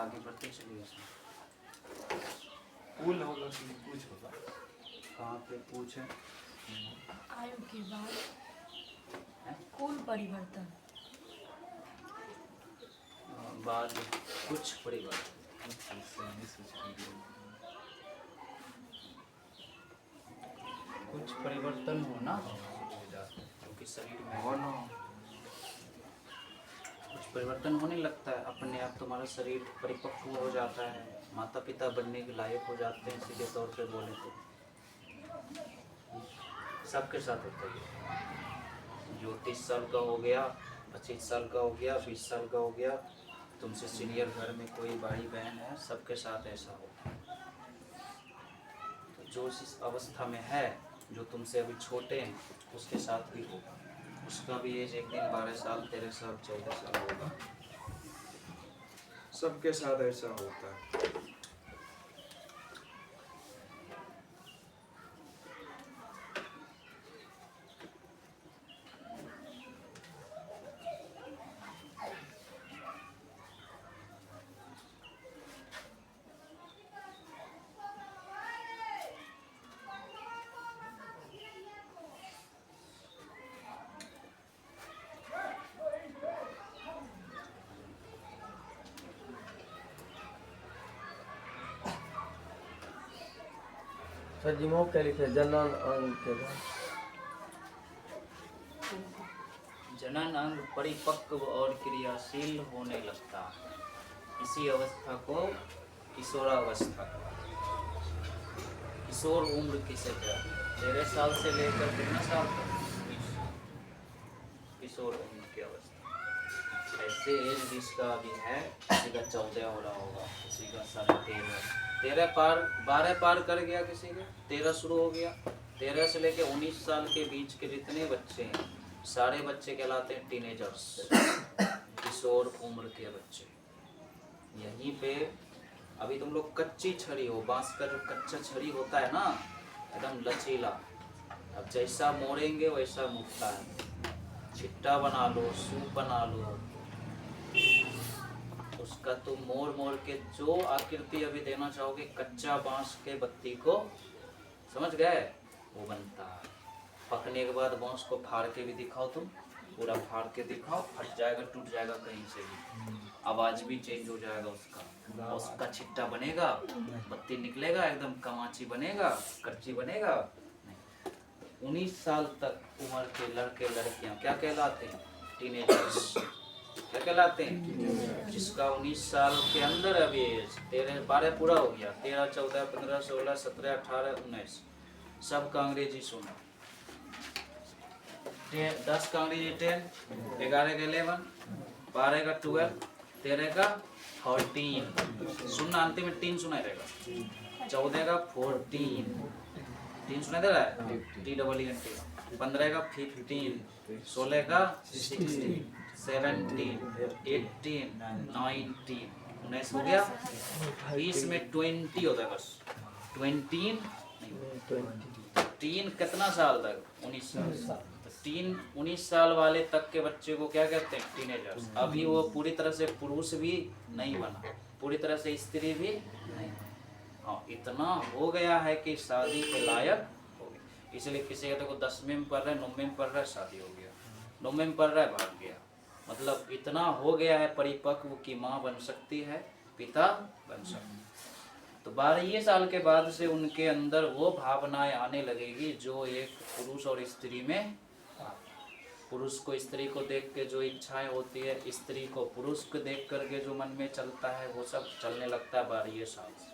आगे बढ़ते चलिए। कुल होगा कि कुछ होगा? कहाँ पे पूछ है? आयु के बाद हैं? कुल परिवर्तन। बाद कुछ परिवर्तन। कुछ परिवर्तन होना क्योंकि शरीर में हो ना। कुछ परिवर्तन होने लगता है, अपने आप तुम्हारा शरीर परिपक्व हो जाता है, माता पिता बनने के लायक हो जाते हैं। सीधे तौर पे बोले तो सबके साथ होता है। जो 30 साल का हो गया, 25 साल का हो गया, 20 साल का हो गया, तुमसे सीनियर घर में कोई भाई बहन है, सबके साथ ऐसा होता है। तो जो इस अवस्था में है, जो तुमसे अभी छोटे हैं, उसके साथ भी होगा। उसका भी एज एक दिन 12 साल, 13 साल, 14 साल होगा। सबके साथ ऐसा होता है। सर जी क्या लिखे जनन अंग के बाद? जनन अंग परिपक्व और क्रियाशील होने लगता है। इसी अवस्था को किशोरावस्था, किशोर उम्र किसे कहते हैं? 13 साल से लेकर कितना साल तक? किशोर उम्र की अवस्था। ऐसे एज जिसका अभी है, किसी का 14 हो रहा होगा, किसी का 13.5, 13 पार, 12 पार कर गया, किसी का 13 शुरू हो गया। 13 से लेकर 19 साल के बीच के जितने बच्चे हैं, सारे बच्चे कहलाते हैं टीनेजर्स, किशोर उम्र के बच्चे। यहीं पे अभी तुम लोग कच्ची छड़ी हो, बांस का जो कच्चा छड़ी होता है ना, एकदम लचीला, अब जैसा मोड़ेंगे वैसा मुड़ता है। छिट्टा बना लो, सूप बना लो, उसका तुम मोड़ मोड़ के जो आकृति अभी देना चाहोगे, कच्चा बांस के बत्ती को, समझ गए, वो बनता है। पकने के बाद बांस को फाड़ के भी दिखाओ, तुम पूरा फाड़ के दिखाओ, फट जाएगा, टूट जाएगा कहीं से भी, आवाज भी चेंज हो जाएगा उसका, उसका छिट्टा बनेगा, बत्ती निकलेगा, एकदम कमाची बनेगा, करची बनेगा। 19 साल तक उम्र के लड़के लड़कियां क्या कहलाते हैं? टीनेजर्स। क्या कहलाते हैं? जिसका 19 साल के अंदर अभी 13 12 पूरा हो गया, 13 14 15 16 17 18 19, सबका अंग्रेजी सुनो। 10 का अंग्रेजी 10, 11 का 11, 12 का 12, 13 का 14, सुनना अंतिम में 3 सुनाई देगा। 14 का 14, 3 सुनाई दे रहा है, TEENT। 15 का 15, 16 का 16, 17, 18, 19, 19 हो गया। 20 में 20 होता है बस, 20 3 कितना साल तक? 19 साल। 19 साल वाले तक के बच्चे को क्या कहते हैं? टीनेजर्स। अभी वो पूरी तरह से पुरुष भी नहीं बना, पूरी तरह से स्त्री भी नहीं। हाँ, इतना हो गया है कि शादी के लायक हो गया। इसलिए किसी का देखो 10वीं में पढ़ रहा है, 9वीं में पढ़ रहा है, शादी हो गया, 9वीं में पढ़ रहा है, भाग गया। मतलब इतना हो गया है परिपक्व कि माँ बन सकती है, पिता बन सकता है। तो 12 साल के बाद से उनके अंदर वो भावनाएं आने लगेगी जो एक पुरुष और स्त्री में, पुरुष को स्त्री को देख के जो इच्छाएं होती है, स्त्री को पुरुष को देख करके जो मन में चलता है, वो सब चलने लगता है 12 साल से।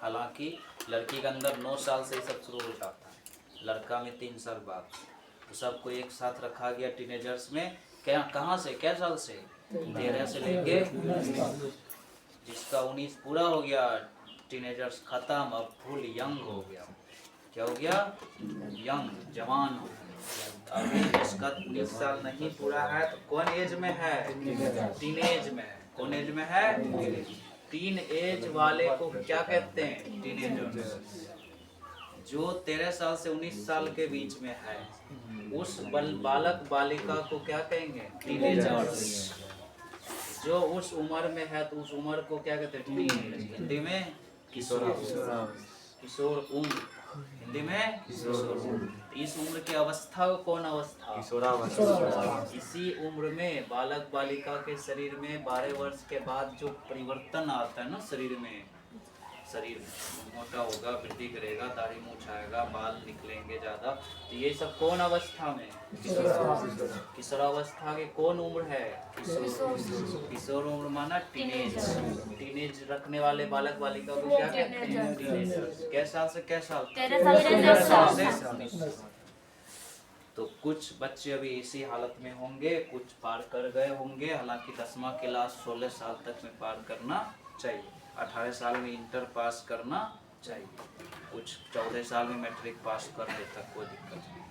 हालांकि लड़की के अंदर 9 साल से ही सब शुरू हो जाता है, लड़का में 3 साल बाद। तो सबको एक साथ रखा गया टीनेजर्स में। क्या कहाँ से, क्या साल से? 13 से लेके, जिसका 19 पूरा हो गया, टीनेजर्स खत्म, अब फुल यंग हो गया। क्या हो गया? यंग, जवान हो गया। अभी जिसका 19 साल नहीं पूरा है तो कौन एज में है? टीनेज में है। कौन एज में है? टीन एज वाले को क्या कहते हैं? टीनेजर्स। जो 13 साल से 19 साल के बीच में है, उस बालक बालिका को क्या कहेंगे? टीनेजर्स। जो उस उम्र में है तो उस उम्र को क्या कहते हैं? टीनेज। हिंदी में किशोर उम्र। हिंदी में किशोर उम्र। इस उम्र की अवस्था को कौन अवस्था? इसी उम्र में बालक बालिका के शरीर में 12 वर्ष के बाद जो परिवर्तन आता है ना शरीर में मोटा होगा, वृद्धि करेगा, दाढ़ी मूंछ आएगा, बाल निकलेंगे ज्यादा, तो ये सब कौन अवस्था में? किशोरावस्था के कौन उम्र है? किशोर उम्र माना टीनेज रखने वाले बालक बालिका को क्या कहते हैं? टीनेजर्स। कै साल से कै साल? 13 साल। तो कुछ बच्चे अभी इसी हालत में होंगे, कुछ पार कर गए होंगे। हालांकि 10वां क्लास 16 साल तक में पार करना चाहिए, 18 साल में इंटर पास करना चाहिए, कुछ 14 साल में मैट्रिक पास कर ले तक कोई दिक्कत नहीं।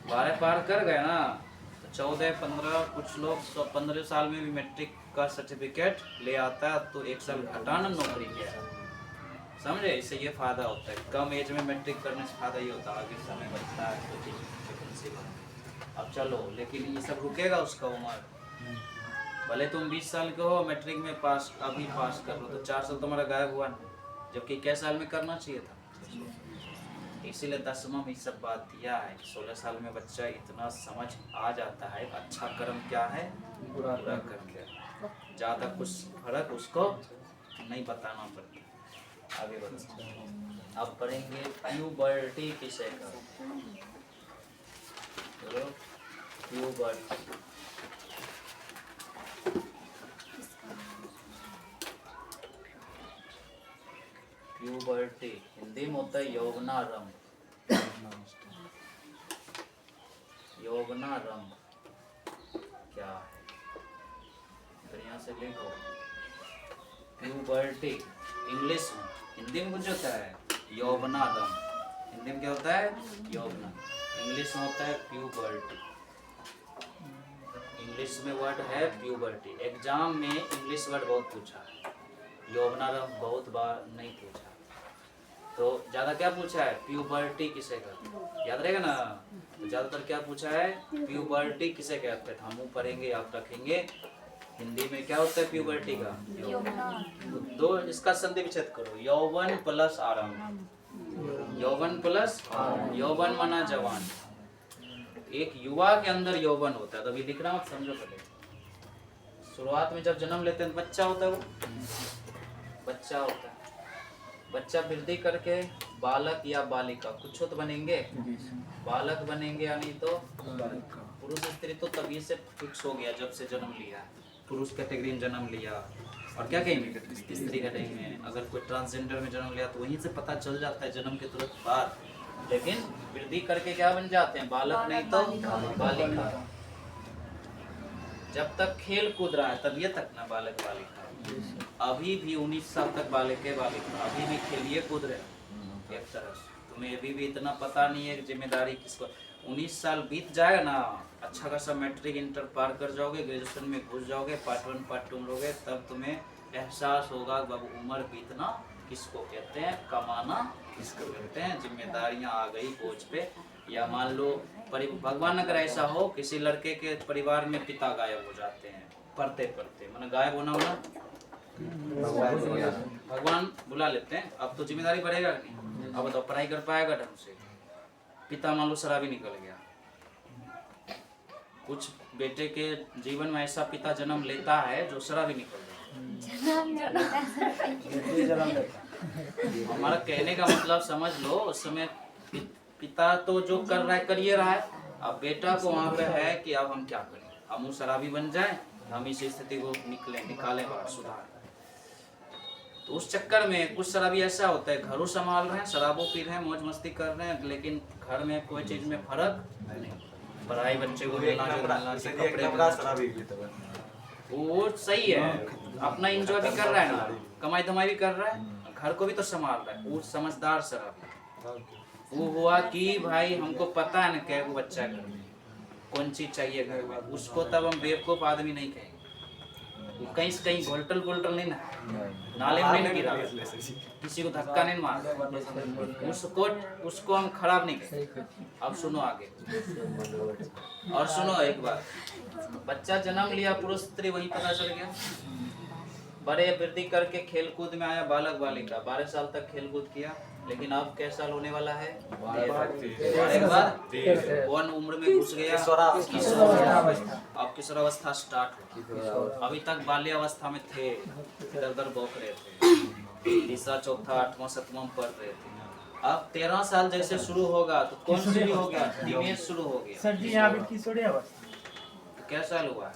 12 पार कर गए ना तो 14, 15, कुछ लोग 15 साल में भी मैट्रिक का सर्टिफिकेट ले आता है, तो 1 साल घटाना नौकरी किया, समझे? इससे ये फायदा होता है, कम एज में मैट्रिक करने से फायदा ये होता है, आगे समय बचता है तो ठीक। अब चलो, लेकिन ये सब रुकेगा उसका उम्र। भले तुम 20 साल के हो, मैट्रिक में पास अभी पास कर लो तो 4 साल तुम्हारा गायब हुआ ना, जबकि कै साल में करना चाहिए था। इसीलिए 10वां में सब बात दिया है। 16 साल में बच्चा इतना समझ आ जाता है, अच्छा कर्म क्या है, बुरा कर्म क्या है, ज़्यादा कुछ फर्क उसको नहीं बताना पड़ता। आगे बढ़ो, अब पढ़ेंगे प्यूबर्टी किसे कहते हैं। प्यूबर्टी प्यूबर्टी हिंदी में होता है यौवनारंभ। यौवनारंभ क्या है? बढ़िया से लिखो। प्यूबर्टी इंग्लिश में, हिंदी में कुछ होता है यौवनारंभ। हिंदी में क्या होता है? यौवना। इंग्लिश में होता है प्यूबर्टी। इंग्लिश में वर्ड है प्यूबर्टी। एग्जाम में इंग्लिश वर्ड बहुत पूछा है, यौवनारंभ बहुत बार नहीं पूछा। तो ज्यादा क्या पूछा है? प्यूबर्टी किसे कहते हैं, याद रहेगा ना। तो ज्यादातर क्या पूछा है? प्यूबर्टी किसे कहते हैं। हम पढ़ेंगे, आप रखेंगे। हिंदी में क्या होता है प्यूबर्टी का? दो इसका संधि विच्छेद करो, यौवन प्लस आरंभ। यौवन प्लस यौवन माना जवान। एक युवा के अंदर यौवन होता है, तो अभी लिखना मत, समझो पहले। शुरुआत में जब जन्म लेते हैं तो बच्चा होता है, वो बच्चा होता है। बच्चा वृद्धि करके बालक या बालिका कुछ तो बनेंगे, बालक बनेंगे, यानी तो पुरुष स्त्री तो तभी से फिक्स हो गया जब से जन्म लिया, पुरुष कैटेगरी में जन्म लिया। और क्या कहेंगे? स्त्री कैटेगरी में। अगर कोई ट्रांसजेंडर में जन्म लिया तो वहीं से पता चल जाता है जन्म के तुरंत बाद। लेकिन वृद्धि करके क्या बन जाते हैं? बालक नहीं तो बालिका। जब तक खेल कूद रहा है तब ये तक ना बालक बालिका। अभी भी 19 साल तक बालक है बालिका, अभी भी खेलिए कूद रहे एक तरह से। तुम्हें अभी भी इतना पता नहीं है कि जिम्मेदारी किसको। 19 साल बीत जाएगा ना, अच्छा खासा मैट्रिक इंटर पार कर जाओगे, ग्रेजुएशन में घुस जाओगे, पार्ट 1 पार्ट 2 लोगे, तब तुम्हें एहसास होगा बाबू उम्र बीतना किसको कहते हैं, कमाना किसको कहते हैं, जिम्मेदारियां आ गई बोझ पे। या मान लो भगवान अगर ऐसा हो, किसी लड़के के परिवार में पिता गायब हो जाते हैं पढ़ते पढ़ते, मतलब गायब होना भगवान बुला लेते हैं। अब तो जिम्मेदारी बढ़ेगा नहीं, अब तो पढ़ाई कर पाएगा ढंग से। पिता मान लो शराबी निकल गया, कुछ बेटे के जीवन में ऐसा पिता जन्म लेता है जो शराबी निकल गया। हमारा कहने का मतलब समझ लो, उस समय पिता तो जो कर रहा है कर ये रहा है, अब बेटा को वहाँ पे है कि अब हम क्या करें, हम शराबी बन जाएं, हम इस स्थिति को निकालें बाहर, सुधार। तो उस चक्कर में कुछ शराबी ऐसा होता है, घरों संभाल रहे हैं, शराबों पी रहे हैं, मौज मस्ती कर रहे हैं, लेकिन घर में कोई चीज में फर्क नहीं। पढ़ाई बच्चे को वो सही है, अपना एंजॉय भी कर रहा है ना, कमाई धमाई भी कर रहा है, घर को भी तो संभाल रहा है। वो समझदार शराबी वो हुआ कि भाई हमको पता है ना क्या वो बच्चा घर में कौन चीज चाहिए घर में, उसको तब हम बेवकूफ आदमी नहीं कहेंगे। वो कहीं से कहीं गोल्टल गोल्टल नहीं ना, नाले में नहीं गिरा, किसी को धक्का नहीं मारा, उसको हम खराब नहीं करें। अब सुनो आगे, और सुनो एक बार, बच्चा जन्म लिया पुरुष स्त्री वही पता चल गया, बड़े वृद्धि करके खेल कूद में आया, बालक बालिका 12 साल तक खेल कूद किया, लेकिन अब कैसा साल होने वाला है, 13 कौन उम्र में घुस गया, अब किशोरावस्था स्टार्ट हो, अभी तक बाल्यावस्था में थे, इधर उधर बौक रहे थे, तीसरा चौथा 8वां 7वां पढ़ रहे थे, अब 13 साल जैसे शुरू होगा तो कौन शुरू हो गया, टीनेज शुरू हो गया। सर जी यहाँ पे किशोरावस्था तो क्या साल हुआ,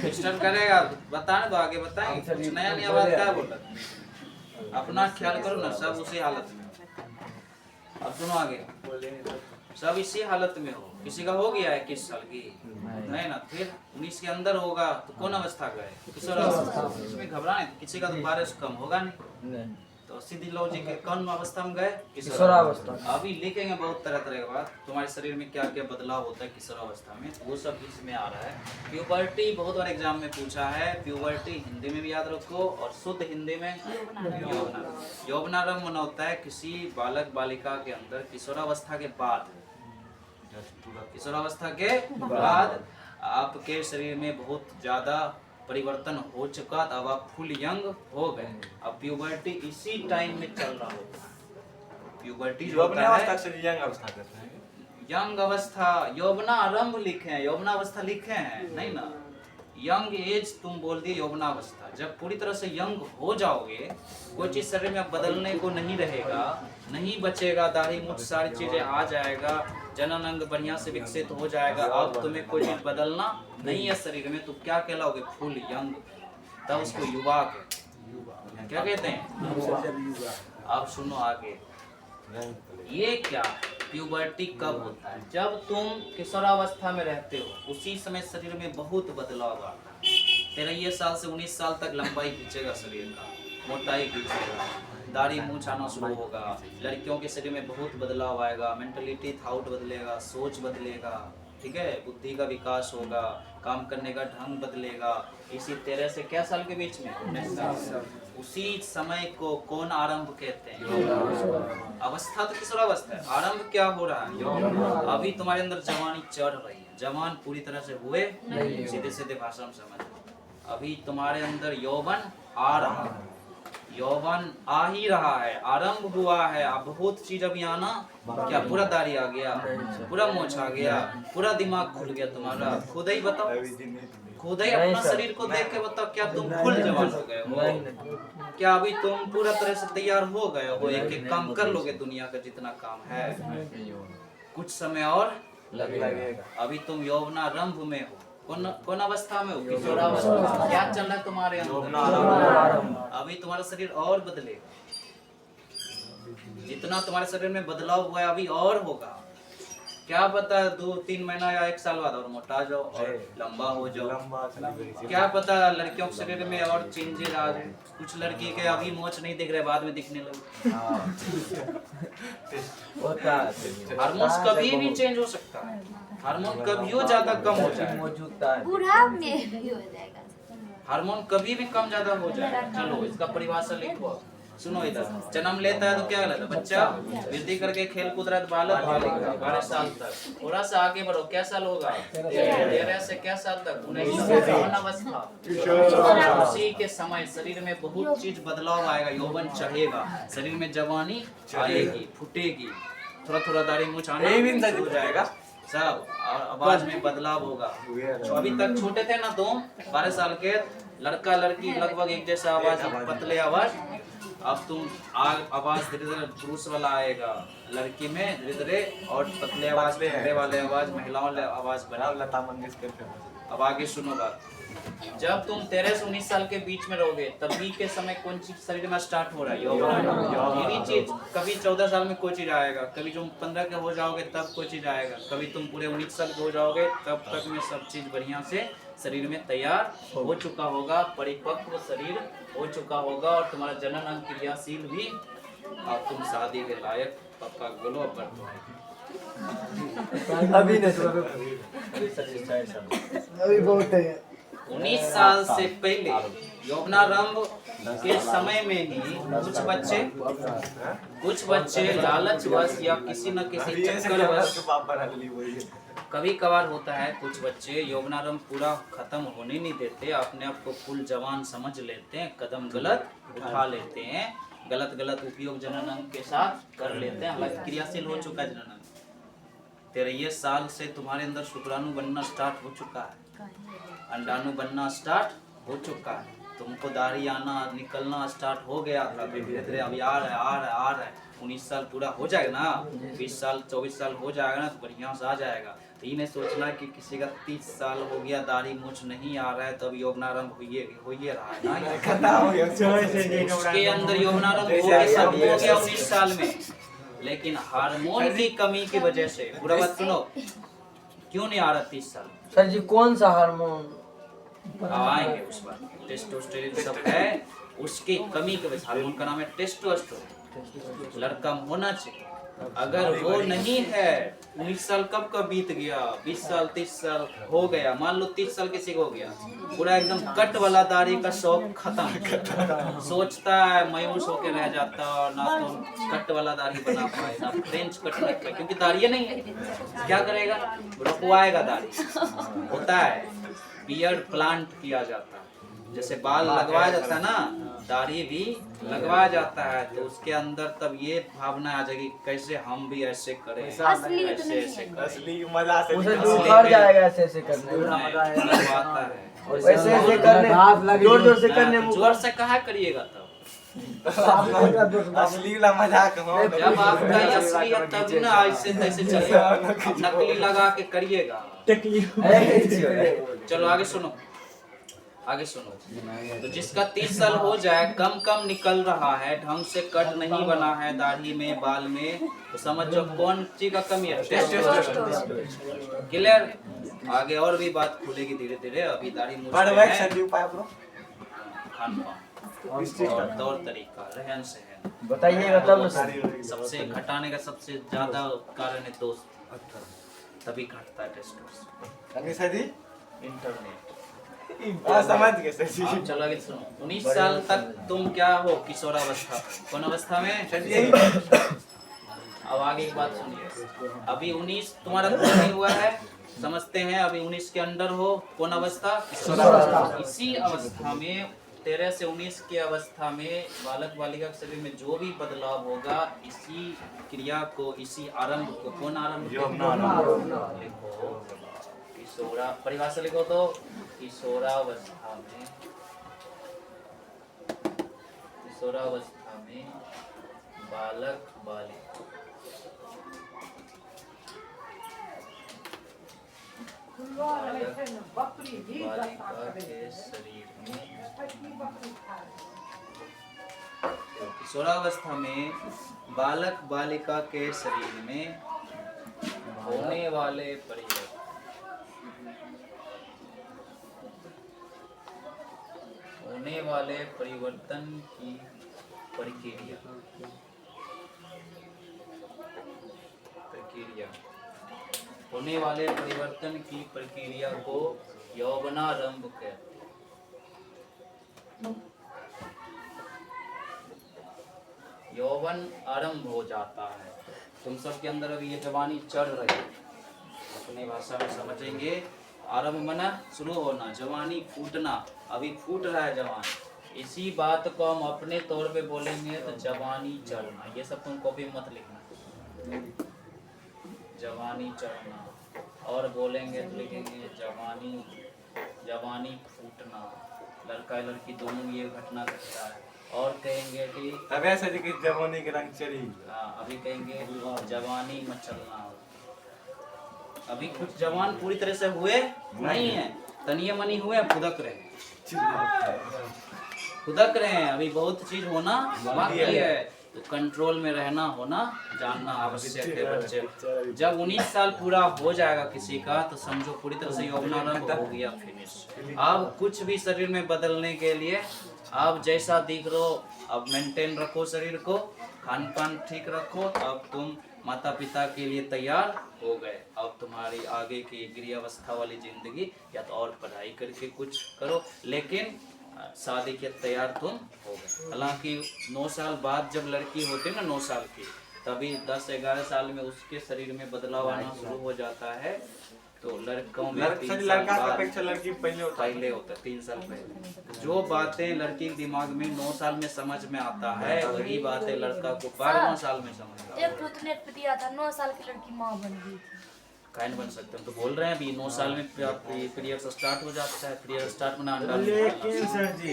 स्टार्ट करेगा बताने दो, आगे बताएंगे कुछ नया नया बात क्या बोला, अपना ख्याल करो ना, सब उसी हालत में। अब सुनो आगे, सब इसी हालत में हो, किसी का हो गया है 21 साल की नहीं ना, फिर 19 के अंदर होगा तो कौन अवस्था गए, किशोरावस्था, इसमें घबराने, किसी का तो 12 से कम होगा नहीं, तो सीधी लॉजिक है, कौन अवस्था में गए, किशोरावस्था। अभी लिखेंगे बहुत तरह तरह के बात, तुम्हारे शरीर में क्या क्या बदलाव होता है किशोरावस्था में, वो सब इसमें आ रहा है। प्यूबर्टी बहुत बार एग्जाम में पूछा है, प्यूबर्टी हिंदी में भी याद रखो और शुद्ध हिंदी में यौवनारंभ होता है किसी बालक बालिका के अंदर किशोरावस्था के बाद, किशोरावस्था के बाद आपके शरीर में बहुत ज्यादा परिवर्तन हो चुका, तब आप फुल यंग हो गए, अब प्यूबर्टी इसी टाइम में चल रहा होता है, प्यूबर्टी जो होता है यंग अवस्था, यौवनारंभ लिखे हैं, यौवनावस्था लिखे हैं नहीं ना, यंग एज तुम बोल दिए यौवनावस्था, जब पूरी तरह से यंग हो जाओगे, कोई चीज शरीर में बदलने को नहीं रहेगा, नहीं बचेगा, दाढ़ी मूछ सारी चीजें आ जाएगा, जनन अंग बढ़िया से विकसित हो जाएगा, अब तुम्हें कोई चीज बदलना नहीं है शरीर में, तो क्या कहलाओगे, फुल यंग, तब उसको युवा कहते, क्या कहते हैं। अब सुनो आगे, ये क्या प्यूबर्टी कब होता है, जब तुम किशोरावस्था में रहते हो, उसी समय शरीर में बहुत बदलाव आता है, 13 साल से 19 साल तक लंबाई खींचेगा शरीर का, मोटाई खींचेगा, दाढ़ी मूंछ आना शुरू होगा, लड़कियों के शरीर में बहुत बदलाव आएगा, मेंटलिटी थाउट बदलेगा, सोच बदलेगा, ठीक है, बुद्धि का विकास होगा, काम करने का ढंग बदलेगा, इसी 13 से क्या साल के बीच में 19 साल, उसी समय को कौन आरंभ कहते हैं, अवस्था तो किशोरावस्था है, आरंभ क्या हो रहा है, अभी तुम्हारे अंदर जवानी चढ़ रही है, जवान पूरी तरह से हुए सीधे सीधे भाषा में समझ, अभी तुम्हारे अंदर यौवन आ रहा है, यौवन आ ही रहा है, आरंभ हुआ है, अब बहुत चीज अभी आना, क्या पूरा दाढ़ी आ गया, पूरा मोछ आ गया, पूरा दिमाग खुल गया तुम्हारा, खुद ही बताओ, खुद ही अपना शरीर को देख के बताओ, क्या तुम फुल जवान हो गए हो, क्या अभी तुम पूरा तरह से तैयार हो गए हो, एक एक काम कर लोगे, दुनिया का जितना काम है, कुछ समय और लगेगा, अभी तुम यौवनारंभ में हो, कौन अवस्था में हो, किशोरावस्था, क्या चल रहा है तुम्हारे अंदर, अभी तुम्हारा शरीर और बदलेगा, जितना तुम्हारे शरीर में बदलाव हुआ है अभी और होगा, क्या पता 2-3 महीना या 1 साल बाद और मोटा जाओ और लंबा हो जाओ, क्या पता लड़कियों के शरीर में और चेंजेस आ जाए, कुछ लड़की के अभी मोच नहीं दिख रहे, बाद में दिखने लगे, हार्मोन्स कभी भी चेंज हो सकता है, हार्मोन कभी ज्यादा कम हो जाए, बुढ़ाप में भी हो जाएगा, हार्मोन कभी भी कम ज्यादा हो जाए। चलो इसका परिभाषा लिखो, सुनो इधर, जन्म लेता है तो क्या कहलाता है, बच्चा, वृद्धि करके खेल कूद रहा है तो बालक बालिका 12 साल तक, थोड़ा सा आगे बढ़ो, क्या साल होगा, 13 से क्या साल तक, 19 अवस्था, उसी के समय शरीर में बहुत चीज बदलाव आएगा, यौवन चढ़ेगा, शरीर में जवानी आएगी, फूटेगी, थोड़ा थोड़ा दाढ़ी मूंछ आना हो जाएगा, सब आवाज में बदलाव होगा, अभी तक छोटे थे ना तुम 12 साल के, लड़का लड़की लगभग एक जैसा आवाज, पतले आवाज, अब तुम आवाज धीरे धीरे पुरुष वाला आएगा, लड़की में धीरे धीरे और पतले आवाज, ठंडे वाले आवाज, महिलाओं वाले आवाज बना, लता मंगेशकर। अब आगे सुनो बात, जब तुम 13 से 19 साल के बीच में रहोगे, तभी के समय कौन चीज शरीर में स्टार्ट हो रहा है, यही चीज, कभी 14 साल में कोई चीज आएगा, कभी तुम 15 के हो जाओगे तब कोई चीज आएगा, कभी तुम पूरे 19 साल के हो जाओगे तब तक में सब चीज बढ़िया से शरीर में तैयार हो चुका होगा, परिपक्व शरीर हो चुका होगा, और तुम्हारा जनन अंग क्रियाशील भी, अब तुम शादी के लायक पक्का बोलो अभी नहीं, अभी बहुत है, 19 साल से पहले यौवनारंभ के समय में ही कुछ बच्चे लालचवश या किसी न किसी चक्करवश, कभी कभार होता है कुछ बच्चे यौवनारंभ पूरा खत्म होने नहीं देते, अपने आप को फुल जवान समझ लेते हैं, कदम गलत उठा लेते हैं, गलत उपयोग जननांग के साथ कर लेते हैं। हालांकि क्रियाशील हो चुका है जननांग, 13 साल से तुम्हारे अंदर शुक्राणु बनना स्टार्ट हो चुका है, अंडाणु बनना स्टार्ट हो चुका है, तुमको दाढ़ी आना निकलना स्टार्ट हो गया था, धीरे धीरे अभी आ रहा है। 19 साल पूरा हो जाएगा ना, 20 साल 24 साल हो जाएगा ना, तो बढ़िया से आ जाएगा। तो ये नहीं सोचना कि किसी का 30 साल हो गया दाढ़ी मूछ नहीं आ रहा है तब यौवनारंभ हो ही रहा है ना, उसके अंदर यौवनारंभ हो गया, सब हो गया 19 साल में, लेकिन हार्मोन की कमी की वजह से, पूरा बात सुनो, क्यों नहीं आ रहा 30 साल? सर जी कौन सा हार्मोन? आएंगे उस पर, टेस्टोस्टेरोन सब है, उसकी कमी की वजह, हार्मोन का नाम है टेस्टोस्टेरोन, लड़का होना चाहिए। अगर वो नहीं है, 19 साल कब का बीत गया, 20 साल 30 साल हो गया, मान लो 30 साल किसी को हो गया, पूरा एकदम कट वाला दाढ़ी का शौक खत्म, सोचता है मायूस होके रह जाता, और ना तो कट वाला दाढ़ी बना पाए ना फ्रेंच कट रख पाए, क्योंकि दाढ़ी नहीं है, क्या करेगा, रुकवाएगा दाढ़ी। होता है बियर्ड प्लांट किया जाता है, जैसे बाल लगवाया जाता है ना, दाढ़ी भी लगवाया जाता है, तो उसके अंदर तब ये भावना आ जाएगी कैसे हम भी ऐसे करें, ऐसे करें, उखड़ जाएगा ऐसे करने में, लगवाता है, ऐसे करने जोर से करने में, जोर से कहा करिएगा तब, असली वाला मजाक हो, जब आपका असली है तब ना ऐसे तैसे चलेगा, नकली लगा के करिएगा। चलो आगे सुनो। तो जिसका 30 साल हो जाए, कम निकल रहा है, ढंग से कट नहीं बना है दाढ़ी में बाल में, तो समझो कौन चीज का कमी है, टेस्टोस्टेरोन। क्लियर? आगे और भी बात खुलेगी धीरे धीरे, अभी दाढ़ी मूछ खान पान, तौर तरीका, रहन सहन, बताइएगा तब। सबसे घटाने का सबसे ज्यादा कारण है दोस्त, तभी घटता है टेस्टोस्टेरोन। इंटरनेट समझ गए सर जी। आप चलो आगे सुनो। 19 साल तक तुम क्या हो, किशोरावस्था, कौन अवस्था में? अब आगे एक बात सुनिए, अभी 19 तुम्हारा पूरा नहीं हुआ है, समझते हैं, अभी 19 के अंदर हो, कौन अवस्था? इसी अवस्था में 13 से 19 की अवस्था में बालक बालिका के शरीर में जो भी बदलाव होगा, इसी क्रिया को, इसी आरंभ को, कौन आरंभ? लिखो किशोरा, परिभाषा लिखो तो, किशोरावस्था में बालक बालिका के शरीर में, किशोरावस्था में बालक बालिका के शरीर में होने वाले परिवर्तन, की प्रक्रिया होने वाले परिवर्तन की प्रक्रिया को यौवनारंभ कहते हैं। यौवन आरंभ हो जाता है, तुम सब के अंदर अभी ये जवानी चढ़ रही है, अपनी भाषा में समझेंगे, आरंभ मना शुरू होना, जवानी फूटना, अभी फूट रहा है जवान, इसी बात को हम अपने तौर पे बोलेंगे तो जवानी चढ़ना, ये सब तुम कॉपी मत लिखना, जवानी चढ़ना, और बोलेंगे तो लिखेंगे जवानी फूटना, लड़का लड़की दोनों ये घटना घटता है, और कहेंगे कि अब ऐसा कि जवानी के रंग चढ़ी, अभी कहेंगे जवानी मचलना, अभी कुछ जवान पूरी तरह से हुए नहीं है, तनिए मनी हुए, फुदक रहे हैं, अभी बहुत चीज होना बाकी है, तो कंट्रोल में रहना, होना जानना आवश्यक है बच्चे। जब 19 साल पूरा हो जाएगा किसी का, तो समझो पूरी तरह से यौवनारंभ हो गया, फिनिश। अब कुछ भी शरीर में बदलने के लिए, आप जैसा दिख रहे हो अब मेंटेन रखो, शरीर को खान पान ठीक रखो, अब तुम माता पिता के लिए तैयार हो गए। अब तुम्हारी आगे की गृहवस्था वाली जिंदगी या तो और पढ़ाई करके कुछ करो, लेकिन शादी के तैयार तुम हो गए। हालांकि 9 साल बाद जब लड़की होती है ना 9 साल की, तभी 10-11 साल में उसके शरीर में बदलाव आना शुरू हो जाता है। तो लड़कों में 3 साल लड़का की बाद अपेक्षा लड़की पहले होता है। पहले होता है, 3 साल पहले। जो बातें लड़की के दिमाग में 9 साल में समझ में आता है, वही बातें लड़का को 12वां साल में समझ में आता है। एक तो नेट पे दिया था 9 साल की लड़की माँ बन गई थी। काहे नहीं बन सकते? हम तो बोल रहे हैं अभी 9 साल में पीरियड स्टार्ट हो जाता है। पीरियड स्टार्ट में अंडा लेकिन सर जी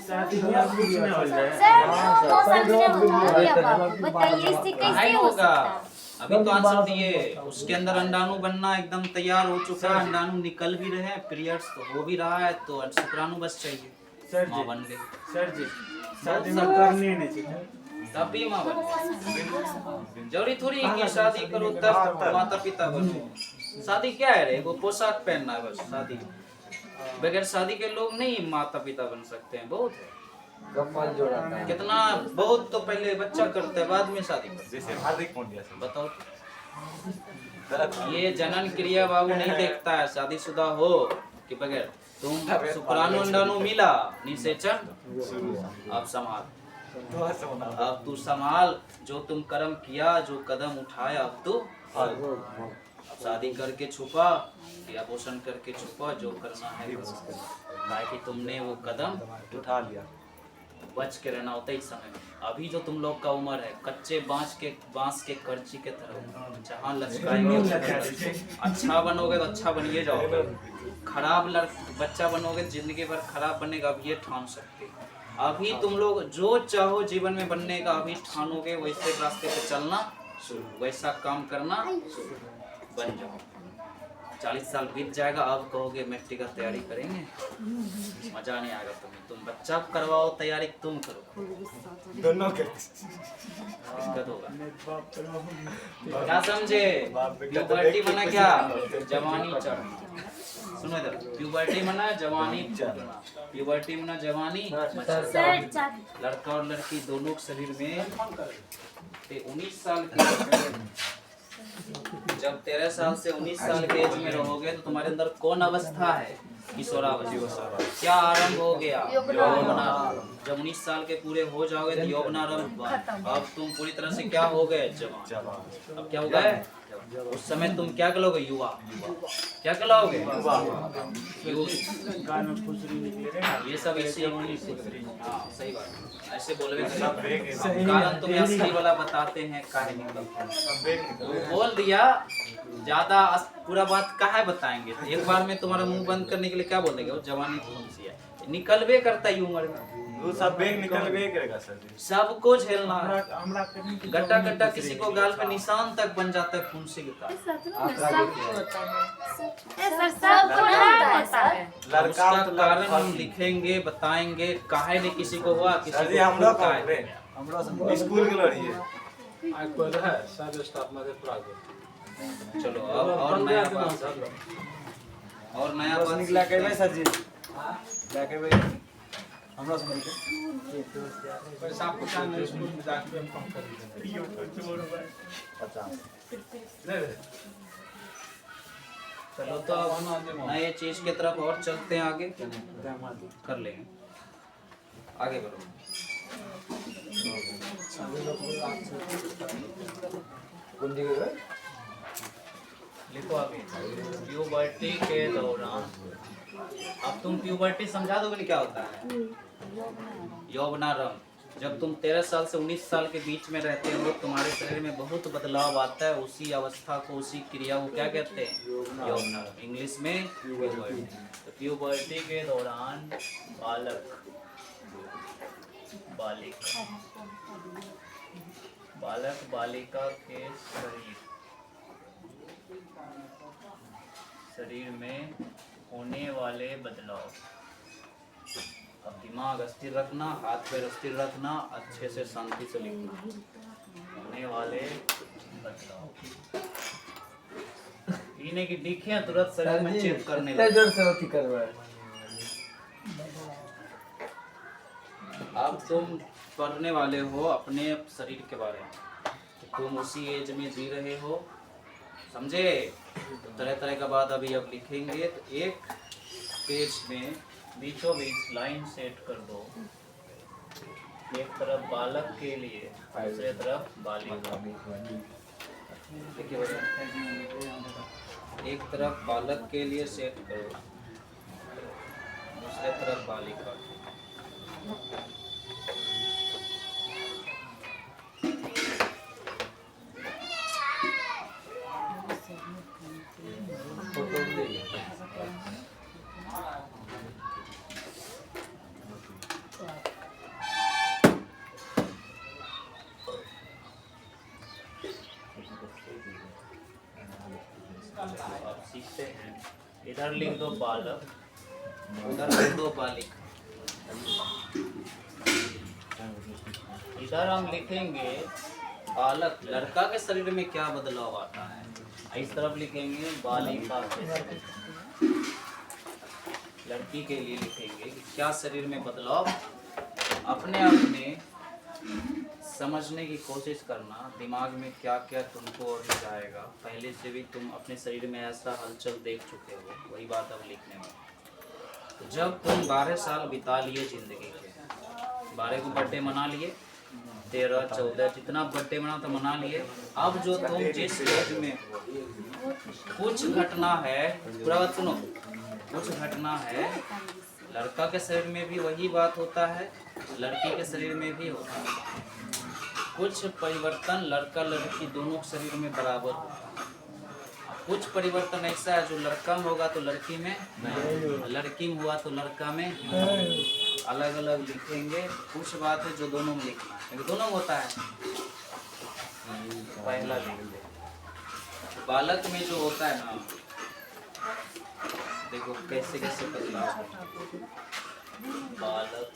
शादी में अब कुछ नहीं हो जाए। सर 9 साल में हो गया बाबू, बताइए इससे कैसे नहीं हो होगा। सकता? अभी तो आंसर दिए, उसके अंदर अंडाणु बनना एकदम तैयार हो चुका है, अंडाणु निकल भी रहे हैं, पीरियड्स तो हो भी रहा है, तो शुक्राणु बस चाहिए, सर माँ जी बन गई। सर जी शादी में करनी नहीं चाहिए। तब भी माँ बन गई। जरूरी थोड़ी है कि शादी करो तब माता पिता बनो। शादी क्या है रे? वो पोशाक पहनना है बस। शादी बगैर शादी के लोग नहीं माता पिता बन सकते हैं। बहुत है, कपल जोड़ाता है। कितना बहुत तो पहले बच्चा करते हैं, बाद में शादी करते जैसे हार्दिक पांड्या से हैं। बताओ, ये जनन क्रिया बाबू नहीं देखता है शादीशुदा हो कि बगैर। तुम शुक्राणु अंडाणु मिला, निषेचन अब संभाल। अब तू संभाल, जो तुम कर्म किया, जो कदम उठाया, अब तू अब शादी करके छुपा या पोषण करके छुपा, जो करना है करो। ताकि तुमने वो कदम उठा लिया। बच के रहना होता है इस समय में। अभी जो तुम लोग का उम्र है, कच्चे बांस के करची के तरह, जहाँ लचकाएंगे अच्छा बनोगे तो अच्छा बनिए जाओगे। खराब बच्चा बनोगे तो जिंदगी भर खराब बनेगा, अब ये ठान सकते। अभी तुम लोग जो चाहो जीवन में बनने का अभी ठानोगे, वैसे रास्ते पे चलना शुरू, वैसा काम करना शुरू, बन जाओ। 40 साल बीत जाएगा, अब कहोगे मैट्रिक का तैयारी करेंगे, मजा नहीं आएगा तुम्हें। तुम बच्चा करवाओ तैयारी, तुम करो, दोनों के दिक्कत होगा। क्या समझे? प्यूबर्टी मना क्या? जवानी चढ़ना। सुनो इधर, प्यूबर्टी मना जवानी चढ़ना, प्यूबर्टी मना जवानी चढ़ना। लड़का और लड़की दोनों के शरीर में 19 साल की, जब 13 साल से 19 साल के एज में रहोगे तो तुम्हारे अंदर कौन अवस्था है? किशोरावस्था। क्या आरंभ हो गया? यौवनारंभ। जब 19 साल के पूरे हो जाओगे तो यौवनारंभ। अब तुम पूरी तरह से क्या हो गए? जवान। अब क्या हो गए? उस समय तुम क्या कहलोगे? युवा। क्या कहलोगे? ये सब ऐसे हाँ सही बात, ऐसे बोलोगे। कारण तुम्हें असली वाला बताते हैं काहे निकल बोल दिया। ज्यादा पूरा बात काहे बताएंगे? एक बार में तुम्हारा मुंह बंद करने के लिए क्या बोलेंगे? वो जवानी कौन सी है? निकलबे करता है उम्र में, वो सब बेग निकलबे करेगा सर जी। सबको झेलना है। गट्टा गट्टा किसी को गाल पे निशान तक बन जाता है खून से गिरता है। उसका कारण हम लिखेंगे, बताएंगे काहे ने किसी को हुआ, किसी को हम लोग काहे। स्कूल के लड़िए चलो अब और नया बात, और नया बात निकला के भाई सर जी जाके भाई हमरा समझ के पैसा पूछा नहीं, स्कूल में जाके हम कम कर दिए 50। चलो तो अब नए चीज की तरफ और चलते हैं, आगे कर लेंगे, आगे बढ़ो। लिखो आगे, प्यूबर्टी के दौरान। अब तुम प्यूबर्टी समझा दोगे क्या होता है? यौवनारंभ। जब तुम 13 साल से 19 साल के बीच में रहते हो, तुम्हारे शरीर में बहुत बदलाव आता है। उसी अवस्था को, उसी क्रिया को क्या कहते हैं? यौवनारंभ। इंग्लिश में प्यूबर्टी। तो प्यूबर्टी के दौरान बालक बालिका के शरीर में होने वाले बदलाव। अब दिमाग स्थिर रखना, हाथ पैर स्थिर रखना, अच्छे से शांति से लिखना। होने वाले बदलाव इन्हें की दिखे तुरंत शरीर में चेक करने अब तुम पढ़ने वाले हो अपने शरीर के बारे में। तुम उसी एज में जी रहे हो, समझे। तो तरह तरह का बात अभी अब लिखेंगे। तो एक पेज में बीचों बीच लाइन सेट कर दो, एक तरफ बालक के लिए, दूसरे तरफ बालिका। देखिए एक तरफ बालक के लिए सेट करो, दूसरे तरफ बालिका। फोटो ले लो। आप सीखते हैं। इधर लिख दो बालक, उधर लिख दो बालिका। इधर हम लिखेंगे बालक, लड़का के शरीर में क्या बदलाव आता है। इस तरफ लिखेंगे बालिका के शरीर, लड़की के लिए लिखेंगे कि क्या शरीर में बदलाव। अपने आप में समझने की कोशिश करना, दिमाग में क्या क्या तुमको अभी जाएगा। पहले से भी तुम अपने शरीर में ऐसा हलचल देख चुके हो, वही बात अब लिखने में। तो जब तुम 12 साल बिता लिए जिंदगी के, 12 को बर्थडे मना लिए, 13, 14 जितना बर्थडे मना तो मना लिए। अब जो तुम जिस एज में हो, कुछ घटना है, पूरा बात सुनो, कुछ घटना है। लड़का के शरीर में भी वही बात होता है, लड़की के शरीर में भी होता है। कुछ परिवर्तन लड़का लड़की दोनों शरीर में बराबर होता है। कुछ परिवर्तन ऐसा है जो लड़का में होगा तो लड़की में नहीं, लड़की में हुआ तो लड़का में नहीं। अलग अलग लिखेंगे। कुछ बात है जो दोनों में लिखना है, क्योंकि दोनों में होता है। पहला लिख बालक में जो होता है ना, देखो कैसे कैसे बदलाव है। बालक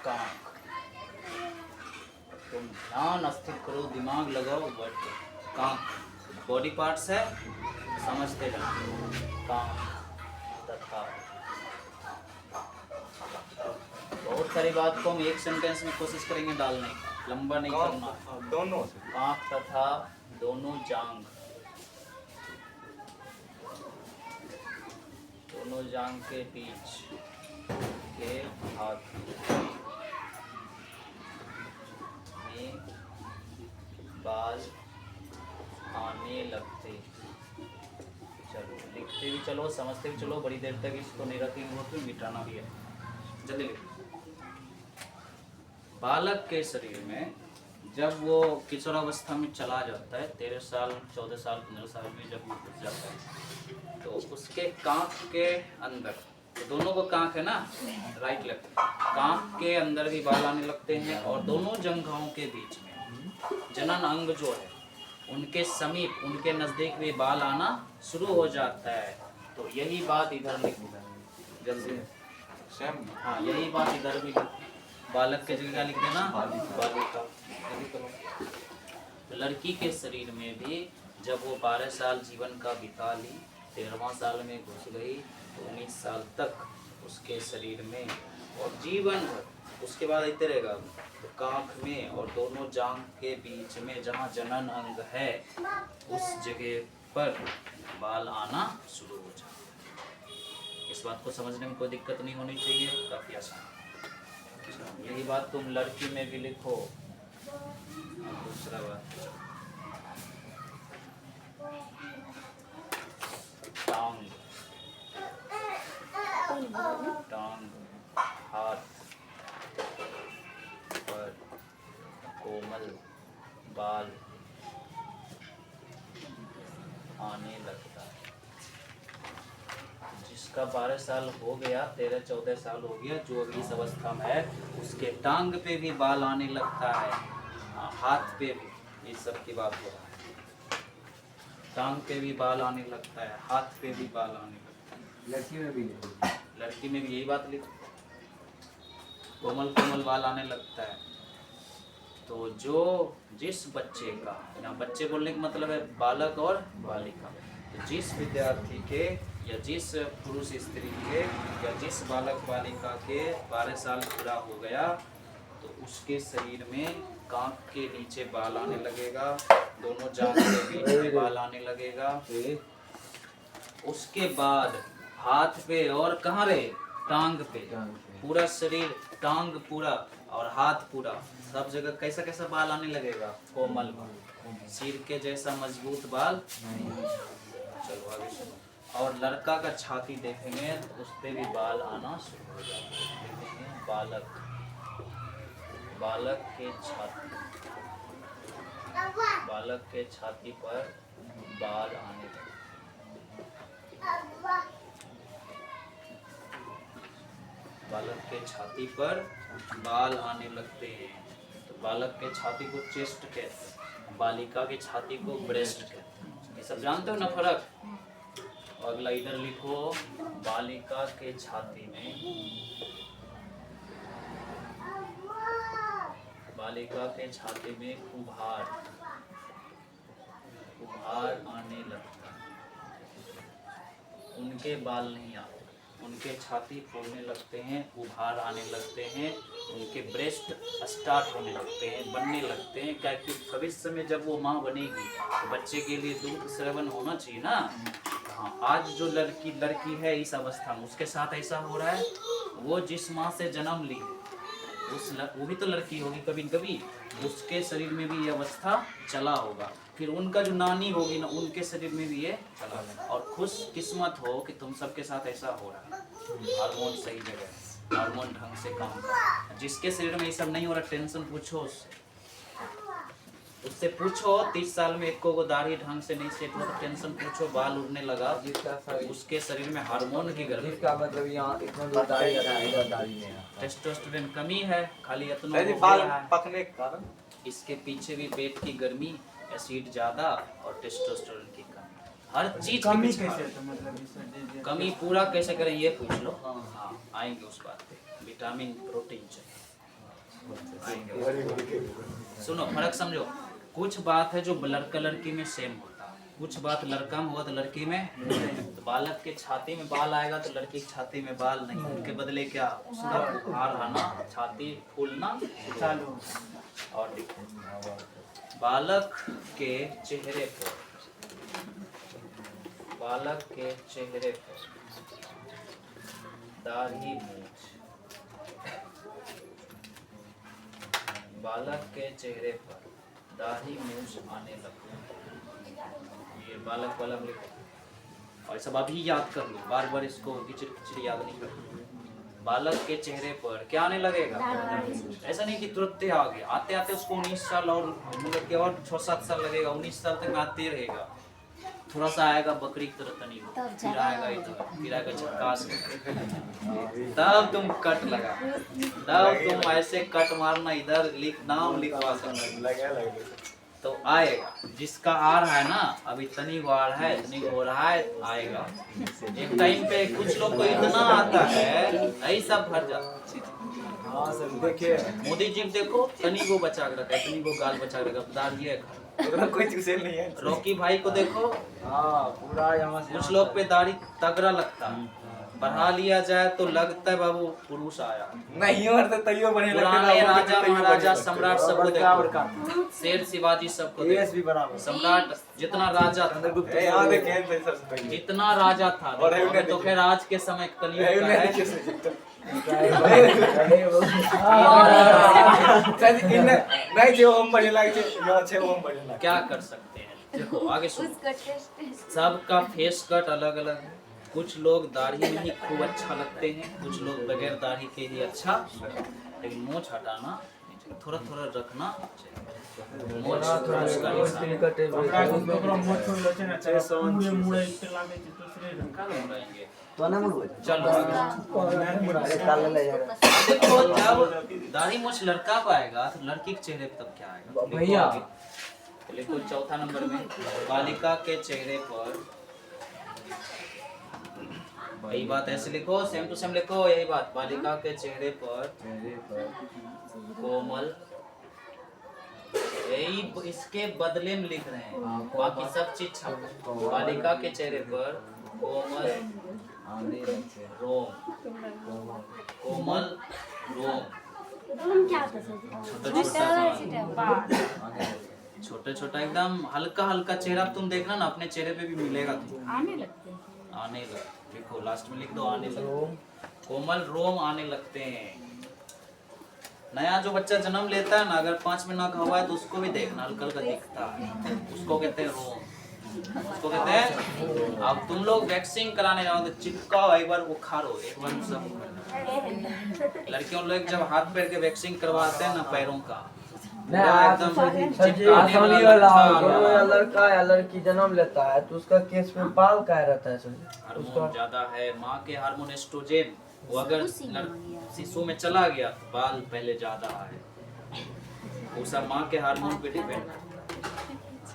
कांक, तुम ध्यान स्थिर करो, दिमाग लगाओ। बट कांक बॉडी पार्ट्स है, समझते जाओ। कांक तथा, बहुत सारी बात को हम एक सेंटेंस में कोशिश करेंगे डालने का, लंबा नहीं करना। दोनों कांक तथा दोनों जांग, दोनों जांग के बीच के हाथ में बाल आने लगते। चलो लिखते भी चलो, समझते भी चलो। बड़ी देर तक इसको नहीं रखेंगे, वो तो मिटाना भी है। जल्दी लिखो। बालक के शरीर में जब वो किशोरावस्था में चला जाता है, 13 साल 14 साल 15 साल में जब वो घुस जाता है, तो उसके कांख के अंदर, तो दोनों को कांख है ना, राइट लेफ्ट, कांख के अंदर भी बाल आने लगते हैं। और दोनों जंघाओं के बीच में जनन अंग जो है, उनके समीप, उनके नजदीक भी बाल आना शुरू हो जाता है। तो यही बात इधर लिख दो जल्दी। सेम। हाँ यही बात इधर भी लिख। बालक के जगह लिख देना बालिका। तो लड़की के शरीर में भी जब वो 12 साल जीवन का बिता ली, 13वां साल में घुस गई, तो 19 साल तक उसके शरीर में और जीवन भर उसके बाद आते रहेगा। तो कांख में और दोनों जांघ के बीच में जहाँ जनन अंग है, उस जगह पर बाल आना शुरू हो जाए। इस बात को समझने में कोई दिक्कत नहीं होनी चाहिए, काफ़ी आसान। यही बात तुम लड़की में भी लिखो। दूसरा बात, टांग, टांग, हाथ पर कोमल बाल आने लगता है। जिसका 12 साल हो गया, 13-14 साल हो गया, जो अभी इस अवस्था में है, उसके टांग पे भी बाल आने लगता है, हाथ पे भी। इस सब की बात हो रहा है। टांग पे भी बाल आने लगता है, हाथ पे भी बाल आने लगता है। लड़की में भी नहीं। लड़की में भी यही बात लिखो, कोमल कोमल बाल आने लगता है। तो जो जिस बच्चे का, यहाँ बच्चे बोलने का मतलब है बालक और बालिका, तो जिस विद्यार्थी के या जिस पुरुष स्त्री के या जिस बालक बालिका के 12 साल पूरा हो गया, तो उसके शरीर में कांख के नीचे बाल आने लगेगा, दोनों जांघ के बीच में बाल आने लगेगा। उसके बाद हाथ पे और कहाँ रे, टांग पे, पूरा शरीर, टांग पूरा और हाथ पूरा, सब जगह कैसा कैसा बाल आने लगेगा, कोमल बाल, सिर के जैसा मजबूत बाल नहीं। चलो आगे सुनो। और लड़का का छाती देखेंगे तो उस पे भी बाल आना शुरू हो जाएगा। देखेंगे बालक, बालक के छाती, बालक के छाती पर बाल आने लगेंगे। बालक के छाती पर बाल आने लगते हैं। तो बालक के छाती को चेस्ट कहते हैं, बालिका के छाती को ब्रेस्ट कहते हैं। ये सब जानते हो ना फर्क। और अगला इधर लिखो, बालिका के छाती में, बालिका के छाती में उभार, उभार आने लगता है। उनके बाल नहीं आते, उनके छाती फूलने लगते हैं, उभार आने लगते हैं, उनके ब्रेस्ट स्टार्ट होने लगते हैं, बनने लगते हैं। क्या कि भविष्य में जब वो माँ बनेगी तो बच्चे के लिए दूध श्रवण होना चाहिए ना। हाँ, आज जो लड़की है इस अवस्था में, उसके साथ ऐसा हो रहा है। वो जिस माँ से जन्म ली वो भी तो लड़की होगी कभी न कभी, उसके शरीर में भी ये अवस्था चला होगा। फिर उनका जो नानी होगी ना, उनके शरीर में भी ये चला होगा। और खुश किस्मत हो कि तुम सबके साथ ऐसा हो रहा है। हार्मोन सही जगह, हार्मोन ढंग से काम कर। जिसके शरीर में ये सब नहीं हो रहा, टेंशन पूछो उससे पूछो 30 साल में एक को दाढ़ी ढंग से नहीं सेट हुआ तो टेंशन पूछो, बाल उड़ने लगा, उसके शरीर में हार्मोन की गड़बड़ी। इसका मतलब यहाँ इतना जो दाढ़ी नहीं है, टेस्टोस्टेरोन कमी है, खाली इतना पकने के कारण। इसके पीछे भी पेट की गर्मी, एसिड ज्यादा और टेस्टोस्टेरोन की कमी, हर चीज कमी की कैसे तो मतलब कमी पूरा कैसे करें ये पूछ लो। हाँ, आएंगे उस बात पे। विटामिन प्रोटीन चाहिए, आएंगे। सुनो फर्क समझो। कुछ बात है जो लड़का लड़की में सेम होता है, कुछ बात लड़का में हुआ तो लड़की में। तो बालक के छाती में बाल आएगा तो लड़की की छाती में बाल नहीं। उनके बदले क्या, उसका बुखार आना, छाती फूलना चालू। और देखो, बालक के चेहरे पर, बालक के चेहरे पर दाढ़ी मूंछ, बालक के चेहरे पर दाढ़ी मूंछ आने लगती है। ये बालक वाला लिखो और सब अभी याद कर लो, बार बार इसको किचड़ किचड़ याद नहीं करना। बालक के चेहरे पर क्या आने लगेगा, ऐसा नहीं कि तुरंत आ गया, आते आते उसको 19 साल और मतलब कि और 6-7 साल लगेगा, 19 साल तक आते रहेगा। थोड़ा सा आएगा बकरी की तरह तनी, फिर आएगा इधर, फिर आएगा झक्कास, तब तुम कट लगा, तब तुम ऐसे कट मारना, इधर लिख नाम लिखवा सकते तो आएगा। जिसका आ रहा है ना, अभी तनी को आ रहा है, तनी को हो रहा है, आएगा। एक टाइम पे कुछ लोग को इतना आता है ऐसा भर जाता। हाँ सर देखिए, मोदी जी देखो, तनी को बचा के रखा है, तनी को गाल बचा के रखा, दाढ़ी है, कोई चीज नहीं है। रॉकी भाई को देखो, हाँ पूरा यहाँ से कुछ लोग पे दाढ़ी तगड़ा लगता है, बढ़ा लिया जाए तो लगता है बाबू पुरुष आया। नहीं और तो तैयो बने पुराने राजा महाराजा सम्राट सबको देखो, शेर शिवाजी सबको भी देखो, बराबर। सम्राट जितना राजा था, यहाँ देखिए जितना राजा था, तो खैर आज के समय कलियुग का है, नहीं जो हम बढ़िया लगे यहाँ छे वो हम बढ़िया लगे। क्या कर सकते हैं। देखो आगे सुनो, उसका टेस्ट सबका फेस कट अलग अलग है। कुछ लोग दाढ़ी में ही खूब अच्छा लगते हैं, कुछ लोग बगैर दाढ़ी के ही अच्छा लगते हैं। लेकिन मूंछ हटाना थोड़ा थोड़ा रखना चाहिए। मूंछ थोड़ा उसका निशान है। मुड़ाएंगे। चलो देखो, जब दाढ़ी मूंछ लड़का को आएगा तो लड़की के चेहरे पे तब क्या आएगा भैया। देखो चौथा नंबर में, बालिका के चेहरे पर, यही बात ऐसे लिखो, सेम टू सेम लिखो, यही बात। बालिका के चेहरे पर कोमल, यही इसके बदले में लिख रहे हैं, बाकी सब चीज छापो। बालिका के चेहरे पर कोमल रोम, कोमल रोम, रूम क्या होता है सर जी? छोटे छोटा एकदम हल्का हल्का चेहरा तुम देखना ना, अपने चेहरे पे भी मिलेगा तुम। आने लगते हैं। आने लग लिखो, लास्ट में लिख दो आने लग। कोमल रोम आने लगते हैं। नया जो बच्चा जन्म लेता है ना, अगर 5 महीना का हुआ है तो उसको भी देखना हल्का हल्का दिखता है, उसको कहते हैं रोम, उसको कहते हैं। अब तुम लोग वैक्सीन कराने जाओ तो चिपकाओ, एक बार उखाड़ो, एक बार सब। लड़कियों लोग जब हाथ पैर के वैक्सीन करवाते हैं ना पैरों का, नहीं पूरा आप एकदम सर जी चिपकाने आसानी वाला वाला लच्छा दोनों या वाला। लड़का या लड़की जन्म लेता है तो उसका केस में बाल क्या रहता है सर जी? हार्मोन ज्यादा है, माँ के हार्मोन एस्ट्रोजन, वो अगर शिशु में चला गया तो बाल पहले ज्यादा है। वो सब माँ के हार्मोन पे डिपेंड है।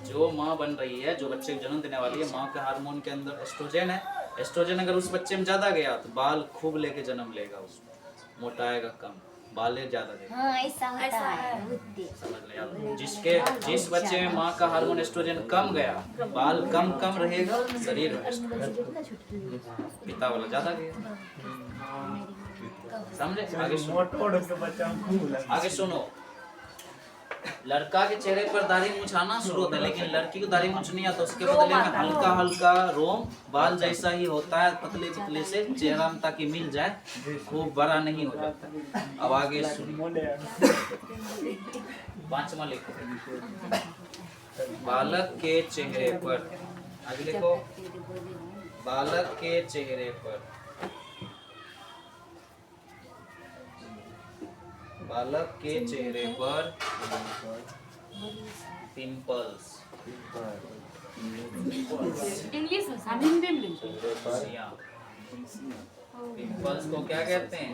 जो माँ बन रही है, जो बच्चे को जन्म देने वाली है, माँ के हार्मोन के अंदर एस्ट्रोजन है। एस्ट्रोजन अगर उस बच्चे में ज्यादा गया तो बाल खूब लेके जन्म लेगा, उसमें मोटाएगा कम, बालें ज्यादा देगा। हाँ ऐसा होता है होते। समझ ले आप। जिस बच्चे में माँ का हार्मोन एस्ट्रोजन कम गया, बाल कम रहेगा, शरीर में पिता वाला ज्यादा गया। समझे? आगे सुनो। लड़का के चेहरे पर दाढ़ी मूंछ आना शुरू होता है, लेकिन लड़की को दाढ़ी मूंछ नहीं आता, उसके बदले में हल्का हल्का रोम बाल जैसा ही होता है, पतले पतले से चेहरा में, ताकि मिल जाए, खूब बड़ा नहीं हो जाता। अब आगे सुनो, 5वां लिखो। बालक के चेहरे पर, आगे लिखो, बालक के चेहरे पर, बालक के चेहरे पर पिंपल्स, इंग्लिश में हम हिंदी में लिखते पिंपल्स को क्या कहते हैं?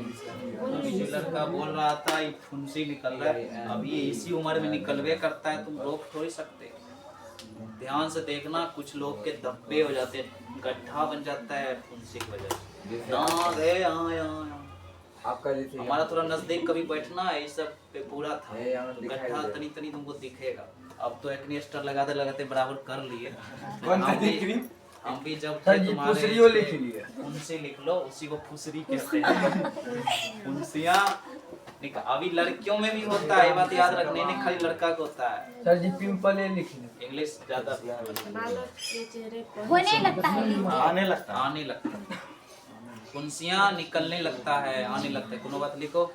अभी जो लड़का बोल रहा था ये फुंसी निकल रहा है, अभी इसी उम्र में निकलवे करता है, तुम रोक थोड़ी सकते। ध्यान से देखना, कुछ लोग के धब्बे हो जाते हैं, गड्ढा बन जाता है फुंसी की वजह से। दाग है यहाँ आपका जैसे हमारा थोड़ा नजदीक कभी बैठना है, ये सब पे पूरा था, है, यहाँ दिखाई गड्ढा दे। तनी तनी तुमको दिखेगा। अब तो एक्ने स्टर लगाते लगाते बराबर कर लिए। कौन सा हम भी- दिख रही? हम भी जब सर थे जी तुम्हारे फुसरियो लिख लिए। उनसे लिख लो, उसी को फुसरी कहते हैं। फुंसियाँ अभी लड़कियों में भी होता है, ये बात याद रखने, नहीं खाली लड़का को होता है। सर जी पिंपल ये लिख लिए। इंग्लिश ज्यादा होने लगता है आने लगता है। आने लगता है, फुंसियाँ निकलने लगता है, आने लगता है। कोनो बात लिखो,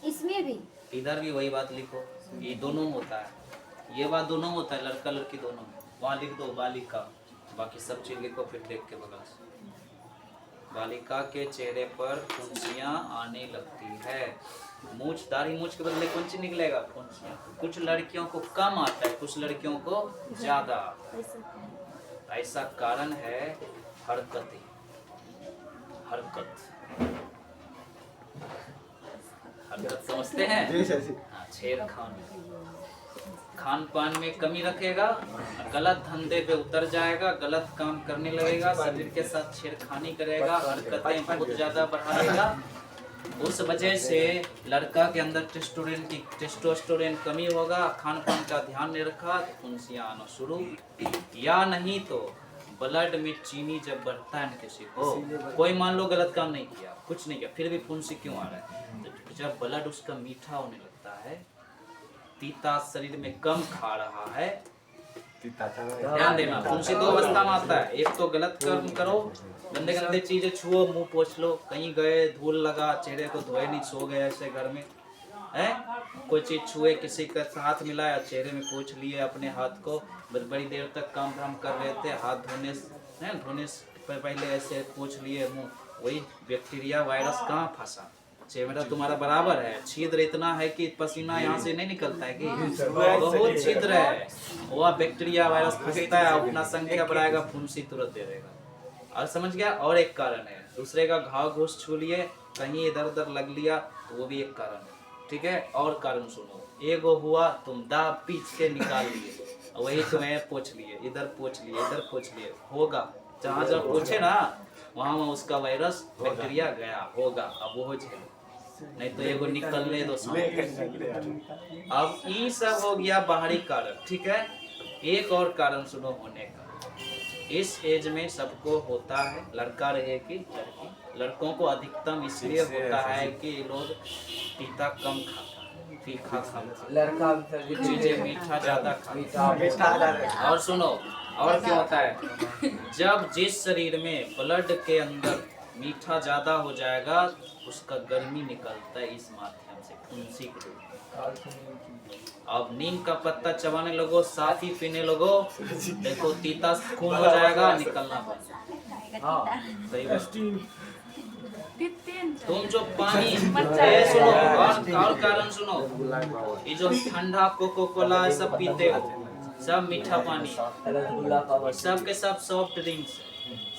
इसमें भी इधर भी वही बात लिखो, ये दोनों होता है, ये बात दोनों होता है, लड़का लड़की दोनों। वहाँ लिख दो बालिका, बाकी सब चीज लिखो फिर देख के बगल से। बालिका के चेहरे पर फुंसियाँ आने लगती है। मूछ, दाढ़ी मूछ के बदले कौन सी निकलेगा? फुंसियाँ। कुछ लड़कियों को कम आता है, कुछ लड़कियों को ज्यादा। ऐसा कारण है हरकतें, हरकत समझते हैं? जी सर जी। हाँ, छेड़खानी, खान पान में कमी रखेगा, गलत धंधे पे उतर जाएगा, गलत काम करने लगेगा, शरीर के साथ छेड़खानी करेगा, हरकतें बहुत ज्यादा बढ़ाएगा। उस वजह से लड़का के अंदर टेस्टोस्टेरोन कमी होगा, खान पान का ध्यान नहीं रखा तो फुंसियाँ आना शुरू, या नहीं तो ब्लड में चीनी जब बढ़ता है ना किसी को, कोई मान लो गलत काम नहीं किया, कुछ नहीं किया, फिर भी फुंसी क्यों आ रहा है? तो जब ब्लड उसका मीठा होने लगता है, पीता शरीर में कम खा रहा है, ध्यान देना। फुंसी दो अवस्था में आता है, एक तो गलत कर्म करो, गंदे गंदे चीजें छुओ, मुंह पोंछ लो, कहीं गए धूल लगा, चेहरे को धोए नहीं, सो गए ऐसे घर में है, कोई चीज छुए, किसी का हाथ मिलाया, चेहरे में पोंछ लिए अपने हाथ को, बड़ी देर तक काम कर रहे थे, हाथ धोने से पहले ऐसे पोंछ लिए मुंह, वही बैक्टीरिया वायरस कहाँ फंसा? चेहरा तुम्हारा बराबर है, छिद्र इतना है कि पसीना यहाँ से नहीं निकलता है कि बहुत छिद्र है, वह बैक्टीरिया वायरस फंसता है, अपना संख्या बढ़ाएगा, फुंसी तुरंत दे देगा। और समझ गया? और एक कारण है, दूसरे का घाव घोष छू लिए, कहीं इधर उधर लग लिया तो वो भी एक कारण है, ठीक है? और कारण सुनो, एगो हुआ तुम दाब पीछ के निकाल लिए, वही तुम्हें पोंछ लिए, इधर पोंछ लिए, इधर पोंछ लिए, होगा जहाँ जहाँ पोंछे ना वहाँ उसका वायरस बैक्टीरिया गया होगा, अब वो झेलो, नहीं तो एगो निकलने दो। अब ये सब हो गया बाहरी कारण, ठीक है? एक और कारण सुनो होने का, इस एज में सबको होता है, लड़का रहे कि लड़की, लड़कों को अधिकतम इसलिए होता है कि ये लोग तीता कम खाता है, तीखा खाता है, लड़का भी सर जी चीजें मीठा ज्यादा खाता मीठा है। और सुनो, और क्या होता है, जब जिस शरीर में ब्लड के अंदर मीठा ज्यादा हो जाएगा उसका गर्मी निकलता है इस माध्यम से, फुंसी के रूप में। अब नीम का पत्ता चबाने लगो, साथ ही पीने लगो, देखो तीता खून हो जाएगा, निकलना बंद। हाँ सही बात। तुम जो पानी सुनो, और कारण सुनो, ये जो ठंडा कोको कोला सब पीते हो, सब मीठा पानी, सब के सब सॉफ्ट ड्रिंक्स,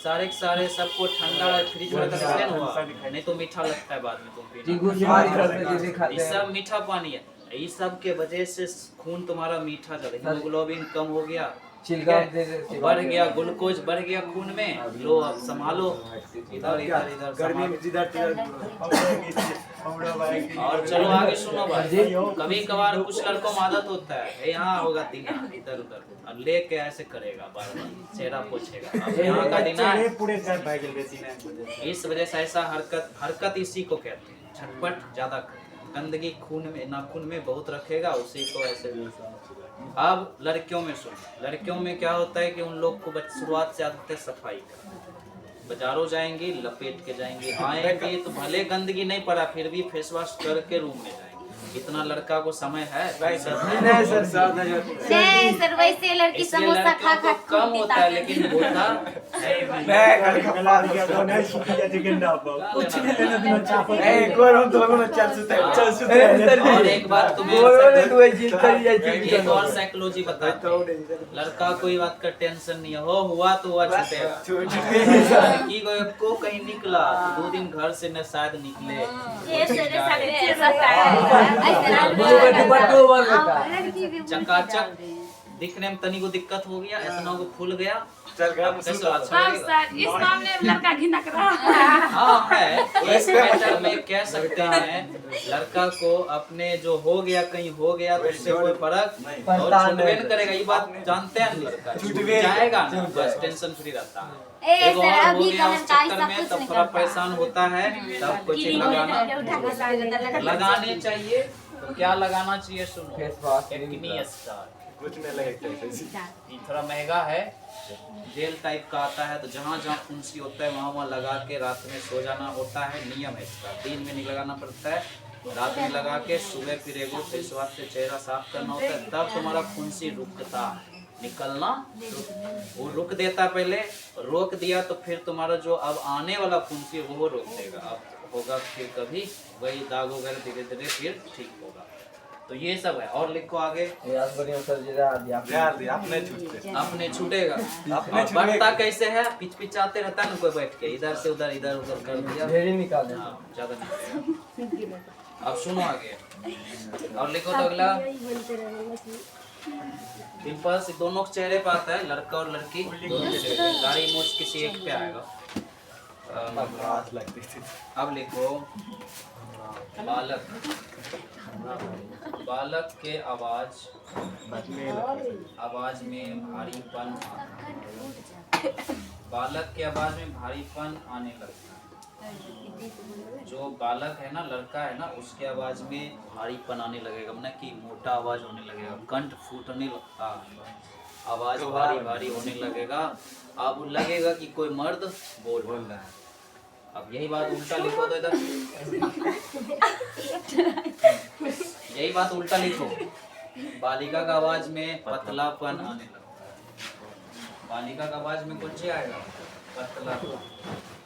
सारे के सारे सबको ठंडा फ्रिज में रखा इसलिए हुआ, नहीं तो मीठा लगता है बाद में तुम पीना। ये सब मीठा पानी है, इस सब के वजह से खून तुम्हारा मीठा चला, हीमोग्लोबिन कम हो गया, बढ़ गया, ग्लूकोज बढ़ गया खून में, लो अब संभालो, इधर इधर इधर गर्मी में जिधर और चलो आगे सुनो भाई। कभी कभार कुछ लड़कों में आदत होता है, यहाँ होगा दीना इधर उधर, और लेके ऐसे करेगा, बार बार चेहरा पोछेगा, अब यहाँ का दीना इस वजह से ऐसा हरकत इसी को कहते हैं, झटपट ज्यादा गंदगी खून में, नाखून में बहुत रखेगा, उसी को ऐसे। अब लड़कियों में सुन, लड़कियों में क्या होता है कि उन लोग को शुरुआत से आदत है सफाई का, बाजारों जाएंगी लपेट के जाएंगी, आएंगे तो भले गंदगी नहीं पड़ा फिर भी फेस वॉश करके रूम में जाएंगे। इतना लड़का को समय है नहीं सर वैसे लड़की इसलिए समोसा खा लड़कियों खा को कम होता है, लेकिन होता और एक बात तुम्हें एक और साइकोलॉजी बताते हैं, लड़का कोई बात का टेंशन नहीं है, हो हुआ तो हुआ, छूटेगा। लड़की को कहीं निकला 2 दिन घर से न शायद निकले, चकाचक दिखने में तनी को दिक्कत हो गया, इतना को फूल गया, कैसे अच्छा लगेगा? इस मामले में लड़का घिनक रहा है। हाँ है, इस मैटर में कह सकते हैं लड़का को अपने जो हो गया कहीं हो गया तो उससे कोई फर्क और छूटवे न करेगा, ये बात जानते हैं लड़का छूट जाएगा ना, बस टेंशन फ्री रहता है। एक और हो गया उस चक्कर में तब थोड़ा परेशान होता है, तब कुछ लगाने चाहिए। तो क्या लगाना चाहिए सुनो, एक्नी स्टार, कुछ नहीं लगेगा, ये थोड़ा महंगा है, जेल टाइप का आता है, तो जहाँ जहाँ फुंसी होता है वहाँ वहाँ लगा के रात में सो जाना होता है, नियम है इसका, दिन में नहीं लगाना पड़ता है, रात में लगा के सुबह फिर एगो फेस वॉश से चेहरा साफ करना होता है, तब तुम्हारा फुंसी रुकता है, निकलना वो रुक देता, पहले रोक दिया तो फिर तुम्हारा जो अब आने वाला फुंसी वो रोक देगा, अब होगा फिर कभी वही दाग वगैरह धीरे धीरे फिर ठीक होगा। तो ये सब है, और लिखो आगे, अपने छूटेगा, और बढ़ता कैसे है, पिचपिचाते रहता है ना कोई बैठ के, इधर से उधर इधर उधर कर दिया, हाँ, ज्यादा निकलेगा। अब सुनो आगे और लिखो तो अगला, पिंपल्स दोनों के चेहरे पे आता है, लड़का और लड़की दोनों के चेहरे, दाढ़ी मूंछ किसी एक पे आएगा। अब लिखो बालक के आवाज में भारीपन, बालक के आवाज में भारीपन आने लगता है। जो बालक है ना, लड़का है ना, उसके आवाज में भारीपन आने लगेगा, मतलब कि मोटा आवाज होने लगेगा, कंठ फूटने लगता, आवाज भारी भारी होने लगेगा, अब लगेगा कि कोई मर्द बोल रहा है। अब यही बात उल्टा लिखो तो इधर, यही बात उल्टा लिखो, बालिका का आवाज में पतलापन आने लगता, बालिका का आवाज में कुछ आएगा पतलापन,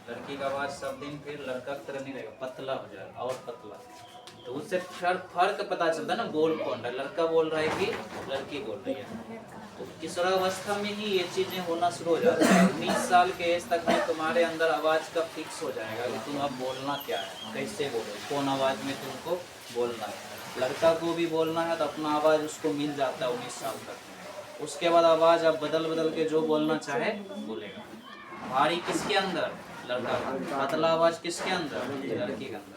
लड़की का आवाज सब दिन फिर लड़का की तरह नहीं रहेगा, पतला हो जाएगा और पतला, तो उससे फर्क पता चलता है ना, बोल कौन रहा है, लड़का बोल रहा है कि लड़की बोल रही है। तो किशोरावस्था में ही ये चीजें होना शुरू हो जाती है, 19 साल के एज तक में तुम्हारे अंदर आवाज का फिक्स हो जाएगा कि तुम अब बोलना क्या है, कैसे बोलो, कौन आवाज में तुमको बोलना है। लड़का को भी बोलना है तो अपना आवाज उसको मिल जाता है 19 साल तक, उसके बाद आवाज अब बदल के जो बोलना चाहे बोलेगा। भारी किसके अंदर, लड़का, पतला आवाज किसके अंदर, लड़की के अंदर।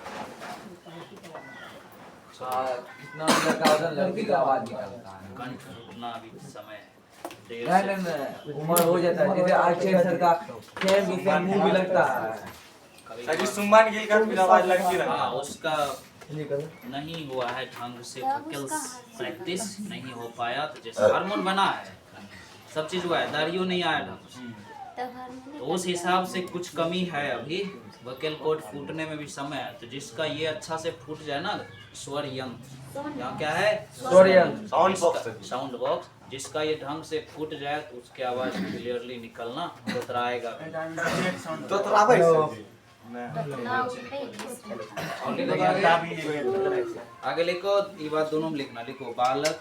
कितना लड़की का आवाज निकलता है, कंठ फूटना अभी समय है, नहीं उम्र हो जाता है, जैसे आर्चर का मुंह भी लगता है, कभी सर जी सुमन गिल का फिर आवाज लड़की हाँ रहा उसका हिंदी करो। नहीं हुआ है ढंग से वोकल्स प्रैक्टिस नहीं हो पाया, तो जैसे हार्मोन बना है सब चीज हुआ है, दाढ़ियों नहीं आया ढंग से, तो उस हिसाब से कुछ कमी है अभी, वोकल कोड फूटने में भी समय है। तो जिसका ये अच्छा से फूट जाए ना स्वर यंत्र, यहाँ क्या है स्वर यंत्र, साउंड बॉक्स साउंड बॉक्स, जिसका ये ढंग से फूट जाए तो उसकी आवाज क्लियरली निकलना दोहराएगा। तो तराबै सर जी और लिखो आगे लिखो, ये बात दोनों में लिखना, लिखो बालक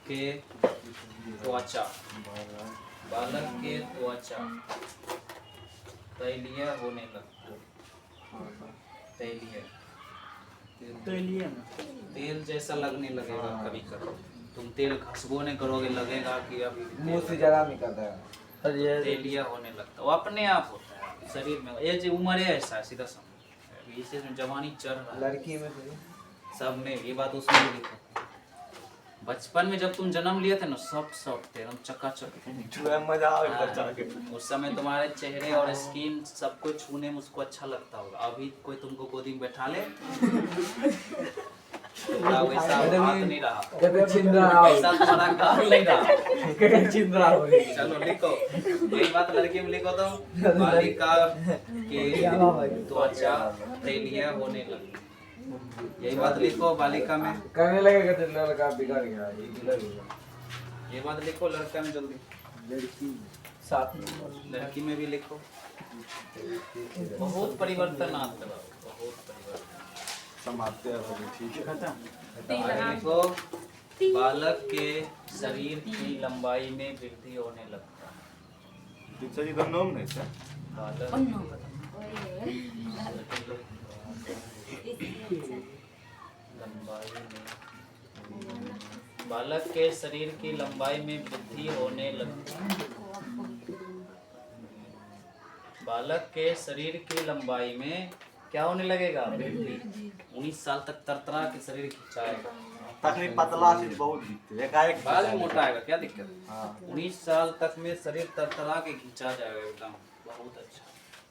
के त्वचा, बालक के त्वचा तैलीय होने लगता, तैलीय तेल जैसा लगने लगेगा कभी कभी, तुम तेल घसबो नहीं करोगे, लगेगा कि अब मुंह से जरा निकलता है। सर ये तेलिया होने लगता, वो अपने आप होता है शरीर में, ये जो उम्र है ऐसा है, सीधा समझ, इसे जवानी चढ़ रहा है लड़की में सब में, ये बात उसमें भी लिखो। बचपन में जब तुम जन्म लिए थे ना, सब थे एकदम चकाचक थे। मजा आवे बच्चा के। उस समय तुम्हारे चेहरे और स्किन सबको छूने में उसको अच्छा लगता होगा। अभी कोई तुमको गोदी में बैठा ले तो वैसा हाथ नहीं रहा, वैसा तुम्हारा काम नहीं रहा। चलो लिखो, यही बात लड़की में लिखो तो, बालिका के त्वचा तैलीय होने लगी, यही बात लिखो बालिका में, करने लगेगा तो लड़का बिगड़ गया, ये बिगड़ गया। ये बात लिखो लड़का में जल्दी, लड़की साथ में लड़की में भी लिखो। बहुत परिवर्तन आता है, बहुत परिवर्तन। समाप्त है ठीक है। आगे लिखो, बालक के शरीर की लंबाई में वृद्धि होने लगता है, सर जी दोनों में नहीं सर बालक लंबाई में, बालक के शरीर की लंबाई में वृद्धि होने लगती है, बालक के शरीर की लंबाई में क्या होने लगेगा वृद्धि। 19 साल तक तरतरा के शरीर खिंचाएगा, तकलीफ पतला से बहुत दिखते एकाएक बाद में मोटा आएगा, क्या दिक्कत है? हाँ 19 साल तक में शरीर तरतरा के खिंचा जाएगा एकदम, बहुत अच्छा।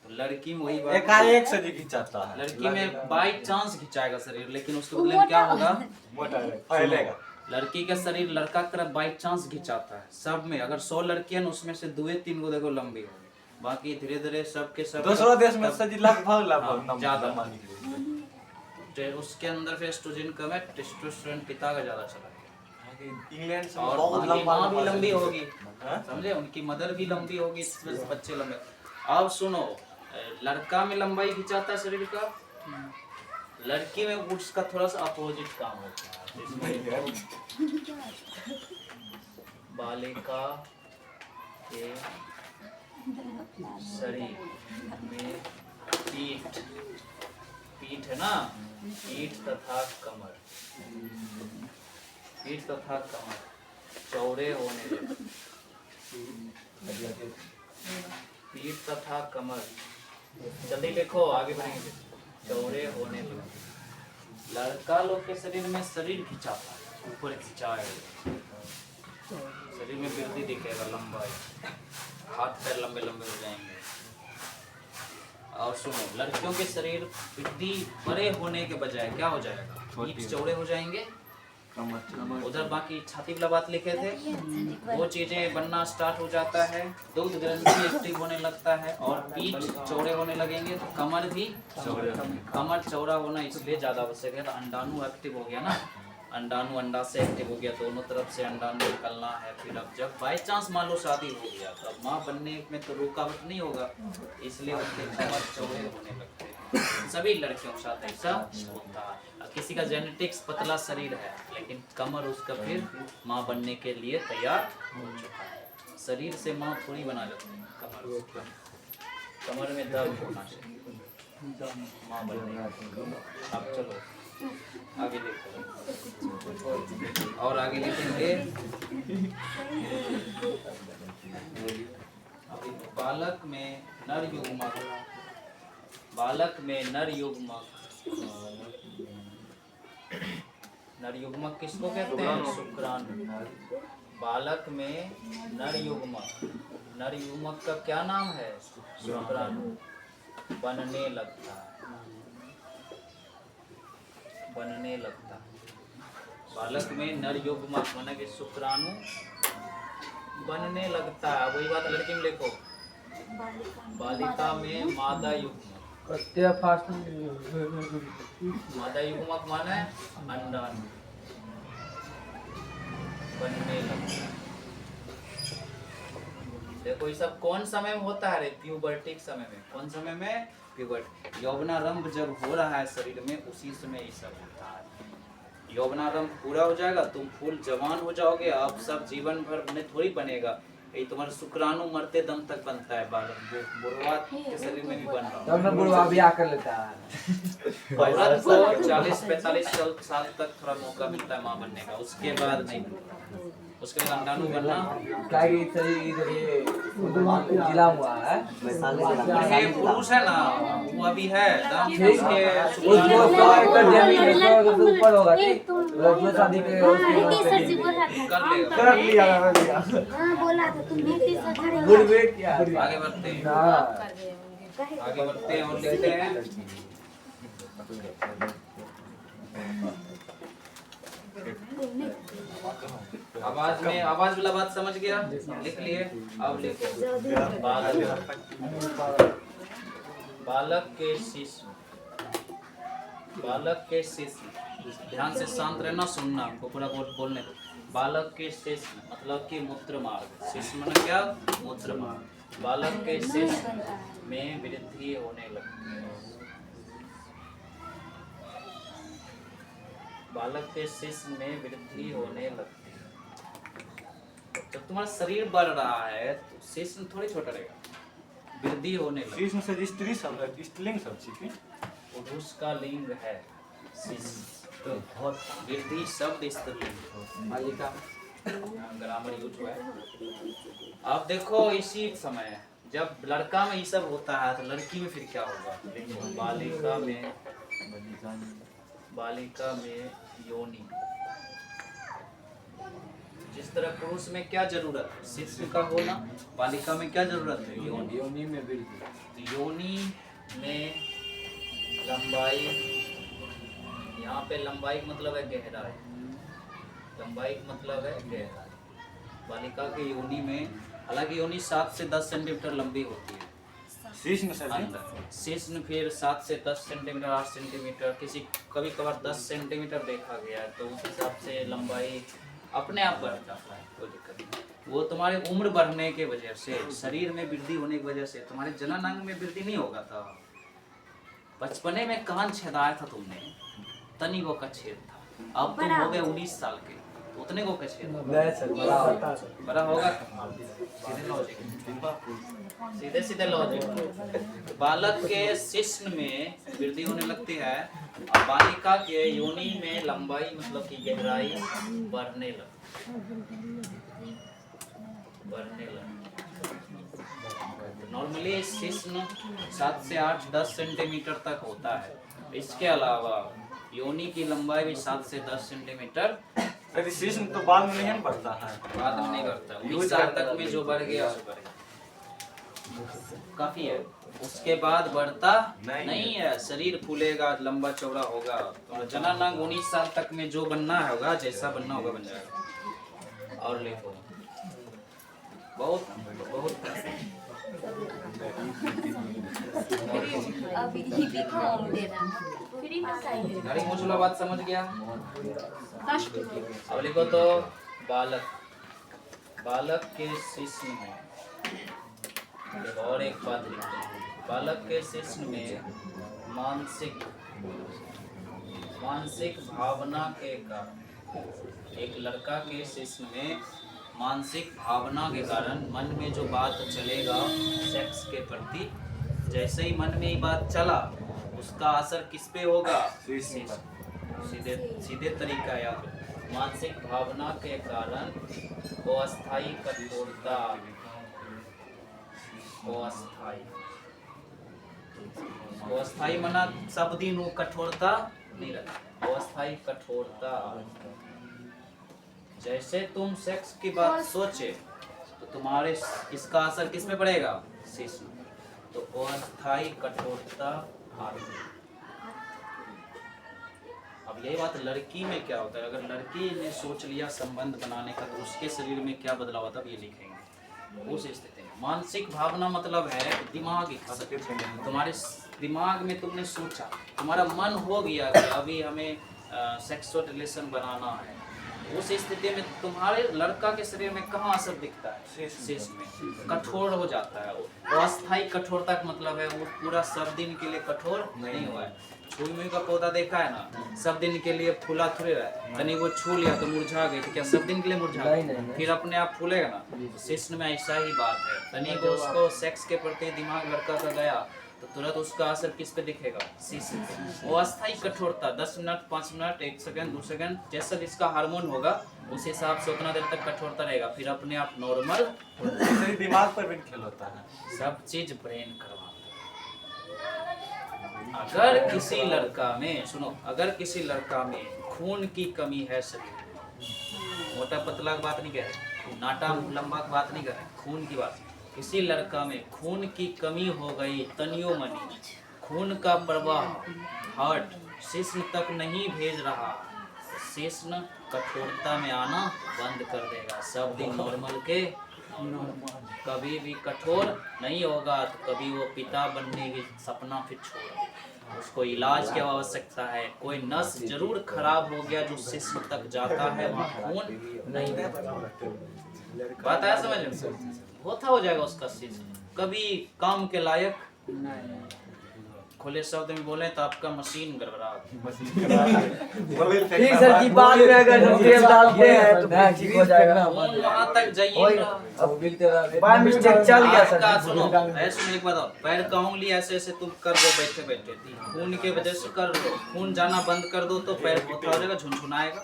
तो लड़की में वही बात, एकाएक से जी खिंचाता है। लड़की में बाई चांस खिंचाएगा शरीर, लेकिन उसके बदले में क्या होगा, मोटा फैलेगा। लड़की का शरीर लड़का की तरफ बाई चांस खिंचाता है। सब में अगर 100 लड़कियां हैं उसमें से 2-3 को देखो लंबी होगी, बाकी धीरे धीरे सबके सब दूसरा देश में सर जी लगभग हाँ, ज्यादा। मान लीजिए। तो उसके अंदर फिर एस्ट्रोजन कम है, टेस्टोस्टेरोन पिता का ज्यादा चला गया, इंग्लैंड से और बहुत उनकी लंबा माँ भी लंबी होगी, हाँ? समझे, उनकी मदर भी लंबी होगी, इसलिए बच्चे लंबे। अब सुनो, लड़का में लंबाई खिंचाता है शरीर का, लड़की में उसका थोड़ा सा अपोजिट काम होता है। बालिका के शरीर में पीठ, पीठ है ना, पीठ तथा कमर, पीठ तथा कमर चौड़े होने लगे, पीठ तथा कमर, जल्दी लिखो आगे बढ़ेंगे, चौड़े होने लगे। लड़का लोग के शरीर में शरीर खिंचाता है, ऊपर खिंचाएगा, शरीर में वृद्धि दिखेगा, लंबाई, हाथ पैर लंबे लंबे हो जाएंगे। और सुनो, लड़कियों के शरीर वृद्धि बड़े होने के बजाय क्या हो जाएगा, पीठ चौड़े हो जाएंगे, उधर बाकी छाती वाला बात लिखे थे वो चीजें बनना स्टार्ट हो जाता है, दूध ग्रंथि एक्टिव होने लगता है और पीठ चौड़े होने लगेंगे तो कमर भी चौड़े, कमर चौड़ा होना इसलिए ज्यादा आवश्यक है। तो अंडाणु एक्टिव हो गया ना, अंडाणु अंडा से एक्टिव हो गया, दोनों तरफ से अंडाणु निकलना है। फिर अब जब बाई चांस मान लो शादी हो गया तो अब माँ बनने में तो रुकावट नहीं होगा, इसलिए उनके कमर चौड़े होने लगते हैं। सभी लड़कियों के साथ ऐसा होता है। किसी का जेनेटिक्स पतला शरीर है लेकिन कमर उसका फिर माँ बनने के लिए तैयार हो चुका है। शरीर से माँ थोड़ी बना जाती है, कमर, कमर में दर्द होना चाहिए माँ बनने के लिए। अब चलो आगे देखो और आगे लिखेंगे। बालक में नर युग्मक, बालक में नर युग्मक, नर युग्मक किसको कहते हैं, शुक्राणु। बालक में नर युग्मक, नर युग्मक का क्या नाम है, शुक्राणु। बनने लगता है, बनने लगता है। बालक में नर युग्मक माने कि शुक्राणु बनने लगता है। वही बात लड़की में लिखो, बालिका में मादा युग्मक। कत्या फास्ट मादा युग्मक माने अंडाणु बनने लगता है। देखो ये सब कौन समय में होता है रे? प्यूबर्टिक समय में। कौन समय में? प्यूबर्ट। यौवनारंभ जब हो रहा है शरीर में, उसी समय ये सब होता है। यौवनारंभ पूरा हो जाएगा, तुम फुल जवान हो जाओगे, अब सब जीवन भर में थोड़ी बनेगा। ये तुम्हारा शुक्राणु मरते दम तक बनता है बालक। बुढ़वा के शरीर में भी बन रहा है। तब ना बुढ़वा ब्याह कर लेता है। औरत को 40-45 साल तक थोड़ा मौका मिलता है माँ बनने का, उसके बाद नहीं मिलता। उसके बाद अंडाणु बनना। क्या कि इधर ये जिला हुआ है। ये पुरुष है ना, वो अभी है दम ठीक है, उसके उसको 100 एकड़ जमीन है, 100 एकड़ से ऊपर होगा। ए, ठीक, तुम लड़कियों शादी के मेहती सर जी बोला था। कर लेगा। कर लिया। हाँ बोला था तुम मेहती सर खड़े गुड हो। वेट क्या? आगे बढ़ते हैं, हाँ, आगे बढ़ते हैं और लिखते हैं। आवाज में, आवाज वाला बात समझ गया? लिख लिए। अब लिखो, बालक के शिशु, बालक के शिशु। ध्यान से शांत रहना, सुनना, हमको पूरा बोलने दो। बालक के शिशु मतलब कि मूत्र मार्ग। शिशु मतलब क्या? मूत्र मार्ग। बालक के शिशु में वृद्धि होने लगती है। बालक के शिशु में वृद्धि होने लगती है। जब तुम्हारा शरीर बढ़ रहा है तो शिशु थोड़ी छोटा रहेगा, वृद्धि होने लगती है। कृष्ण से स्त्री शब्द, स्त्रीलिंग शब्द छी। पुरुष का लिंग है शिशु, तो बहुत वृद्धि शब्द स्त्रीलिंग। बालिका ग्रामर यूज हुआ है। अब देखो इसी समय जब लड़का में ये सब होता है तो लड़की में फिर क्या होगा? बालिका में, बालिका में योनि। जिस तरह पुरुष में क्या जरूरत है? शिशु का होना। बालिका में क्या जरूरत है? योनि। योनि में वृद्धि। तो योनि में लंबाई, यहाँ पे लंबाई का मतलब है गहराई, लंबाई का मतलब है गहराई। बालिका के योनि में, हालांकि योनि 7 से 10 सेंटीमीटर लंबी होती है। कृष्ण से शिश्न फिर 7 से 10 सेंटीमीटर, 8 सेंटीमीटर, किसी कभी कभार 10 सेंटीमीटर देखा गया है। तो उस हिसाब से लंबाई अपने आप बढ़ जाता है, कोई दिक्कत नहीं। वो तुम्हारी उम्र बढ़ने के वजह से, शरीर में वृद्धि होने की वजह से, तुम्हारे जनन अंग में वृद्धि नहीं होगा था। बचपने में कान छेदाया था तुमने, तनी को का छेद था। अब तुम हो गए 19 साल के, तो उतने को का छेद नहीं सर, बड़ा होता है। बड़ा होगा। सीधे लॉजिक, सीधे सीधे लॉजिक। बालक के शिश्न में वृद्धि होने लगती है और बालिका के योनि में लंबाई मतलब की गहराई बढ़ने लगती है। नॉर्मली शिश्न 7 से 8-10 सेंटीमीटर तक होता है। इसके अलावा योनि की लंबाई भी 7 से 10 सेंटीमीटर। यदि शिष्ण तो बाद में नहीं बढ़ता है। बाद में नहीं बढ़ता, 20 साल तक में जो बढ़ गया सो बढ़ गया, काफी है। उसके बाद बढ़ता नहीं है। शरीर फूलेगा, लंबा चौड़ा होगा। तो जनन अंग 19 साल तक में जो बनना होगा, जैसा बनना होगा बन जाएगा। और लिखो, बहुत बहुत अभी ही भी काम देना फ्री में चाहिए। गाड़ी मुझला बात समझ गया? अब लिखो तो बालक, बालक के शिश्न में, और एक बात लिखते हैं, बालक के शिश्न में मानसिक भावना के कारण, एक लड़का के शिश्न में मानसिक भावना के कारण मन में जो बात चलेगा सेक्स के प्रति, जैसे ही मन में ये बात चला उसका असर किस पे होगा? सीधे सीधे तरीका याद रखो। मानसिक भावना के कारण अस्थायी कठोरता, अस्थायी मना सब दिन वो कठोरता नहीं रहती, अस्थायी कठोरता। जैसे तुम सेक्स की बात सोचे तो तुम्हारे इसका असर किस पे पड़ेगा? शिशु। तो अस्थायी कठोरता आती है। अब यही बात लड़की में क्या होता है, अगर लड़की ने सोच लिया संबंध बनाने का तो उसके शरीर में क्या बदलाव होता है ये लिखेंगे उस स्थिति में। मानसिक भावना मतलब है दिमाग, तुम्हारे दिमाग में तुमने सोचा, तुम्हारा मन हो गया कि अभी हमें सेक्सुअल रिलेशन बनाना है, उस स्थिति में तुम्हारे लड़का के शरीर में कहाँ असर दिखता है, शेष में कठोर हो जाता है वो। अस्थायी कठोरता का मतलब है वो पूरा सब दिन के लिए कठोर नहीं हुआ है। छुई का पौधा देखा है ना, सब दिन के लिए फूला थोड़े रहा है, तनी वो छू लिया तो मुरझा गई, तो क्या सब दिन के लिए मुरझा गई? फिर अपने आप फूलेगा ना। तो शिष्य में ऐसा ही बात है, तनी को उसको सेक्स के प्रति दिमाग लड़का का गया तो तुरंत उसका असर किस पे दिखेगा, शिष्य पे। वो अस्थायी कठोरता 10 मिनट 5 मिनट 1 सेकंड 2 सेकंड जैसा जिसका हार्मोन होगा उस हिसाब से उतना देर तक कठोरता रहेगा, फिर अपने आप नॉर्मल। दिमाग पर भी खेल होता है, सब चीज ब्रेन करवाता है। अगर किसी लड़का में सुनो, अगर किसी लड़का में खून की कमी है शरीर में, मोटा पतला की बात नहीं कह रहे, नाटा लंबा की बात नहीं कर रहे, खून की बात। किसी लड़का में खून की कमी हो गई, तनियो मनी खून का प्रवाह हार्ट शिश्न तक नहीं भेज रहा, शिश्न कठोरता में आना बंद कर देगा। सब दिन नॉर्मल के कभी भी कठोर नहीं होगा तो कभी वो पिता बनने की सपना फिर छोड़, उसको इलाज की आवश्यकता है। कोई नस जरूर खराब हो गया जो शिश्न तक जाता है, वहाँ खून नहीं बहता। बात आया समझ में? होता हो जाएगा उसका शिश्न, कभी काम के लायक। खुले शब्द में बोले तो आपका मशीन गड़बड़ा। ठीक सर जी, बाद में अगर हम तेल डालते हैं तो फिर ठीक हो जाएगा। खून वहाँ तक जाइए ना। अब बाय मिस्टेक चल गया सर। आपका सुनो, ऐसे में एक बात और, पैर का उंगली ऐसे ऐसे तुम कर दो बैठे बैठे, खून के वजह से कर दो, खून जाना बंद कर दो तो पैर होता हो जाएगा, झुनझुनाएगा।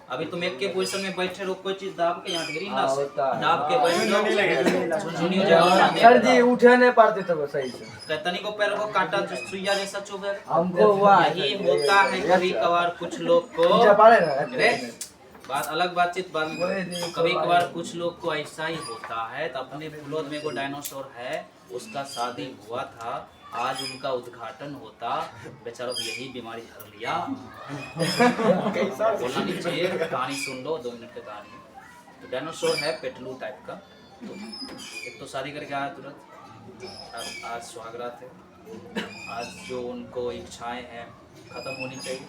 अभी तुम एक के पोजीशन में बैठे रहो, कोई चीज दाब के यहाँ गिरी ना, दाब के बैठ जाओ, झुनझुनी हो जाएगा। सर जी उठे नहीं पाते थे सही से, तनी को पैर को काटा तो सुइया जैसा चुभेगा। हमको हुआ यही होता है कभी कभार कुछ लोग को। अरे बात अलग बातचीत बाद में। कभी कभार कुछ लोग को ऐसा ही होता है। तो अपने फुलोद में को डायनासोर है, उसका शादी हुआ था, आज उनका उद्घाटन होता, बेचारों को यही बीमारी धर लिया। बोलना नहीं चाहिए, कहानी सुन लो, 2 मिनट की कहानी। तो डायनासोर है पेटलू टाइप का, तो एक तो शादी करके आया तुरंत, आज सुहागरात है, आज जो उनको इच्छाएं हैं खत्म होनी चाहिए,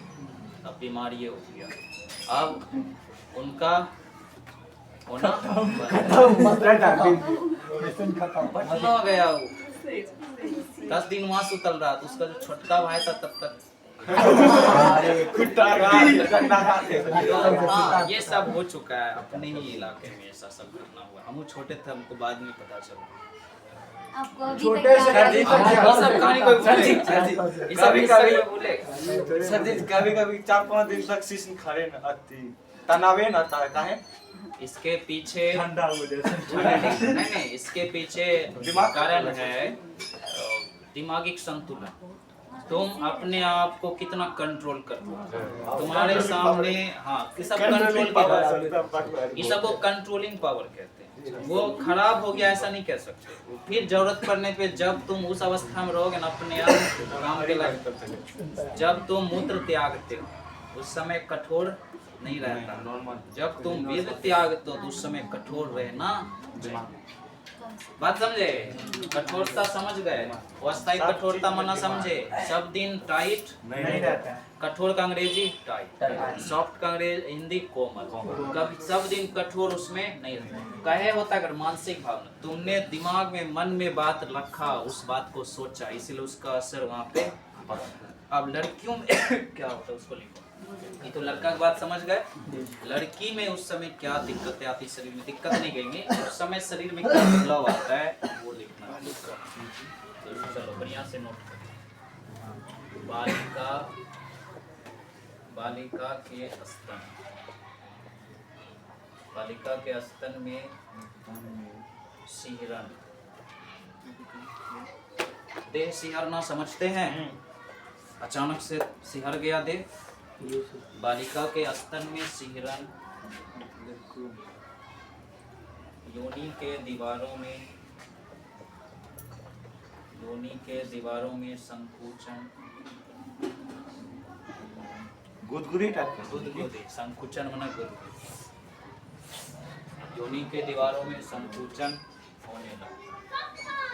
अब बीमारी हो गया, अब उनका होना पटना हो गया। वो 10 दिन वहां सुतल रहा, तो उसका जो छोटका भाई था तब तक ये सब हो चुका है अपने ही इलाके में, ऐसा सब घटना हुआ। हम छोटे थे, हमको बाद में पता चला। छोटे ये सब कहानी कोई भूले, ये सब भूले। सर जी कभी कभी 4-5 दिन तक शिश्न खड़े न अति तनावे न काहे इसके पीछे ठंडा हो जाए। नहीं, इसके पीछे दिमाग कारण है दिमागी संतुलन। तुम अपने आप को कितना कंट्रोल करते हो, तुम्हारे सामने। हाँ, ये सब कंट्रोल की बात, ये सब को कंट्रोलिंग पावर कहते हैं। वो खराब हो गया ऐसा नहीं कह सकते, फिर जरूरत पड़ने पे जब तुम उस अवस्था में रहोगे ना, अपने आप काम के लायक, जब तुम मूत्र त्यागते हो उस समय कठोर नहीं रहता, जब तुम वेद त्यागते हो तो उस समय कठोर रहना। बात समझे? कठोरता समझ गए? अस्थायी कठोरता मना समझे? सब दिन टाइट नहीं रहता है। कठोर का अंग्रेजी टाइट, सॉफ्ट का अंग्रेजी हिंदी कोमल। कभी सब दिन कठोर उसमें नहीं रहता। कहे होता अगर मानसिक भावना, तुमने दिमाग में मन में बात रखा, उस बात को सोचा, इसलिए उसका असर वहाँ पे। अब लड़कियों में क्या होता है उसको लिखो। ये तो लड़का की बात समझ गए। लड़की में उस समय क्या दिक्कतें आती, शरीर में दिक्कत नहीं कहेंगे, उस समय शरीर में क्या बदलाव आता है वो लिखना है। तो चलो बढ़िया से नोट करें। बालिका के स्तन, बालिका के स्तन में सिहरन, देह सिहरना समझते हैं? अचानक से सिहर गया देह। बालिका के स्तन में सिहरन, योनि के दीवारों में योनि के दीवारों में संकुचन, गुदगुदी टाइप का गुदगुदी, संकुचन मना गुदगुदी। योनि के दीवारों में संकुचन होने लगा।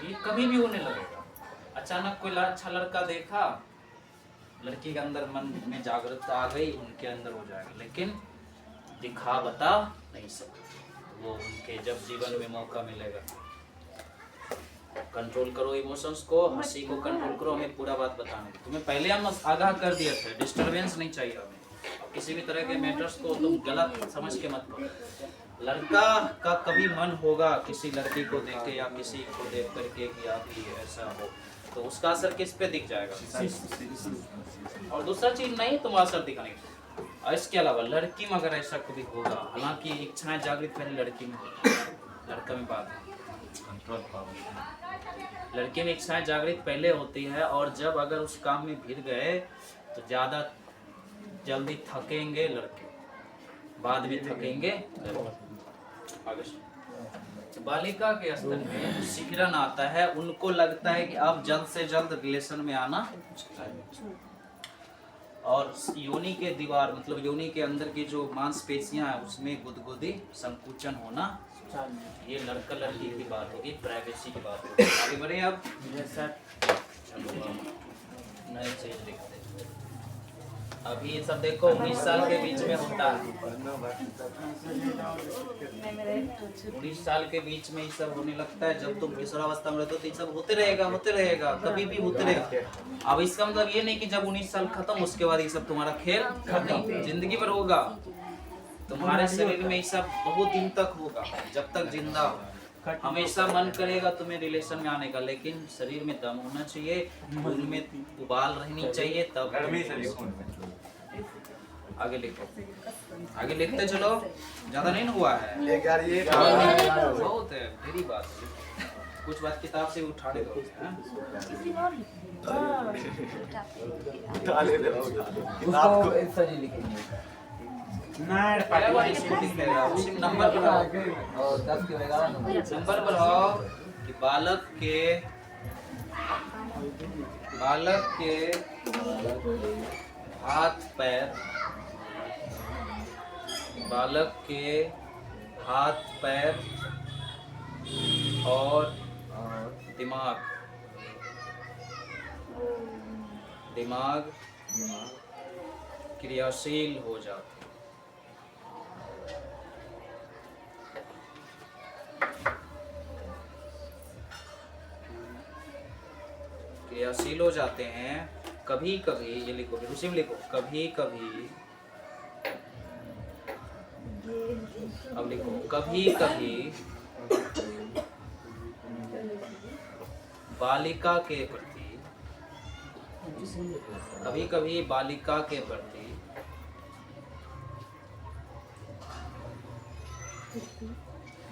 ये कभी भी होने लगेगा। अचानक कोई अच्छा लड़का देखा, लड़की के अंदर मन में जागरूकता आ गई, उनके अंदर हो जाएगा, लेकिन दिखा बता नहीं सकते। वो उनके जब जीवन में मौका मिलेगा। कंट्रोल करो इमोशंस को, हंसी को कंट्रोल करो, हमें पूरा बात बताने दो। तुम्हें पहले हम आगाह कर दिए थे, डिस्टरबेंस नहीं चाहिए हमें। अब किसी भी तरह के मैटर्स को तुम गलत समझ के मत करो। लड़का का कभी मन होगा किसी लड़की को देख के या किसी को देख करके कि आप ही ऐसा हो, तो उसका असर किस पे दिख जाएगा? और दूसरा चीज नहीं तुम असर दिखाने की। और इसके अलावा लड़की में अगर ऐसा कभी होगा, हालांकि इच्छाएं जागृत पहले लड़की में होती है, लड़का में बात है कंट्रोल पावर। लड़की में इच्छाएं जागृत पहले होती है, और जब अगर उस काम में भिड़ गए तो ज्यादा जल्दी थकेंगे लड़के, बाद में थकेंगे लड़के। बालिका के स्तर में शिखरण आता है, उनको लगता है कि अब जल्द से जल्द रिलेशन में आना चाहिए। और योनि के दीवार मतलब योनि के अंदर की जो मांसपेशियां हैं उसमें गुदगुदी संकुचन होना, ये लड़का लड़की की बात होगी, प्राइवेसी की बात होगी। आगे बढ़े अब। चलो नए चीज लिखते हैं। अभी ये सब देखो 19 साल के बीच में होता है। 19 साल के बीच में ये सब होने लगता है। जब तुम किशोरावस्था में रहते हो तो ये सब होते रहेगा, कभी भी होते रहेगा। अब इसका मतलब ये नहीं कि जब 19 साल खत्म उसके बाद ये सब तुम्हारा खेल खत्म, जिंदगी भर होगा। तुम्हारे शरीर में ये सब बहुत दिन तक होगा, जब तक जिंदा हो। हमेशा मन करेगा तुम्हें रिलेशन में आने का, लेकिन शरीर में दम होना चाहिए, खून में उबाल रहनी चाहिए, तब आगे लिखो। आगे लिखते चलो, ज्यादा नहीं हुआ है, बहुत है, मेरी बात। कुछ बात किताब से उठाने दो। उसको सजी लिखेंगे नंबर बढ़ाओ, और 10 के 11 नंबर बढ़ाओ कि बालक के हाथ पैर और दिमाग क्रियाशील हो जाते, क्रियाशील हो जाते हैं। कभी कभी, ये लिखो, उसी में लिखो, कभी कभी, अब लिखो, कभी कभी बालिका के प्रति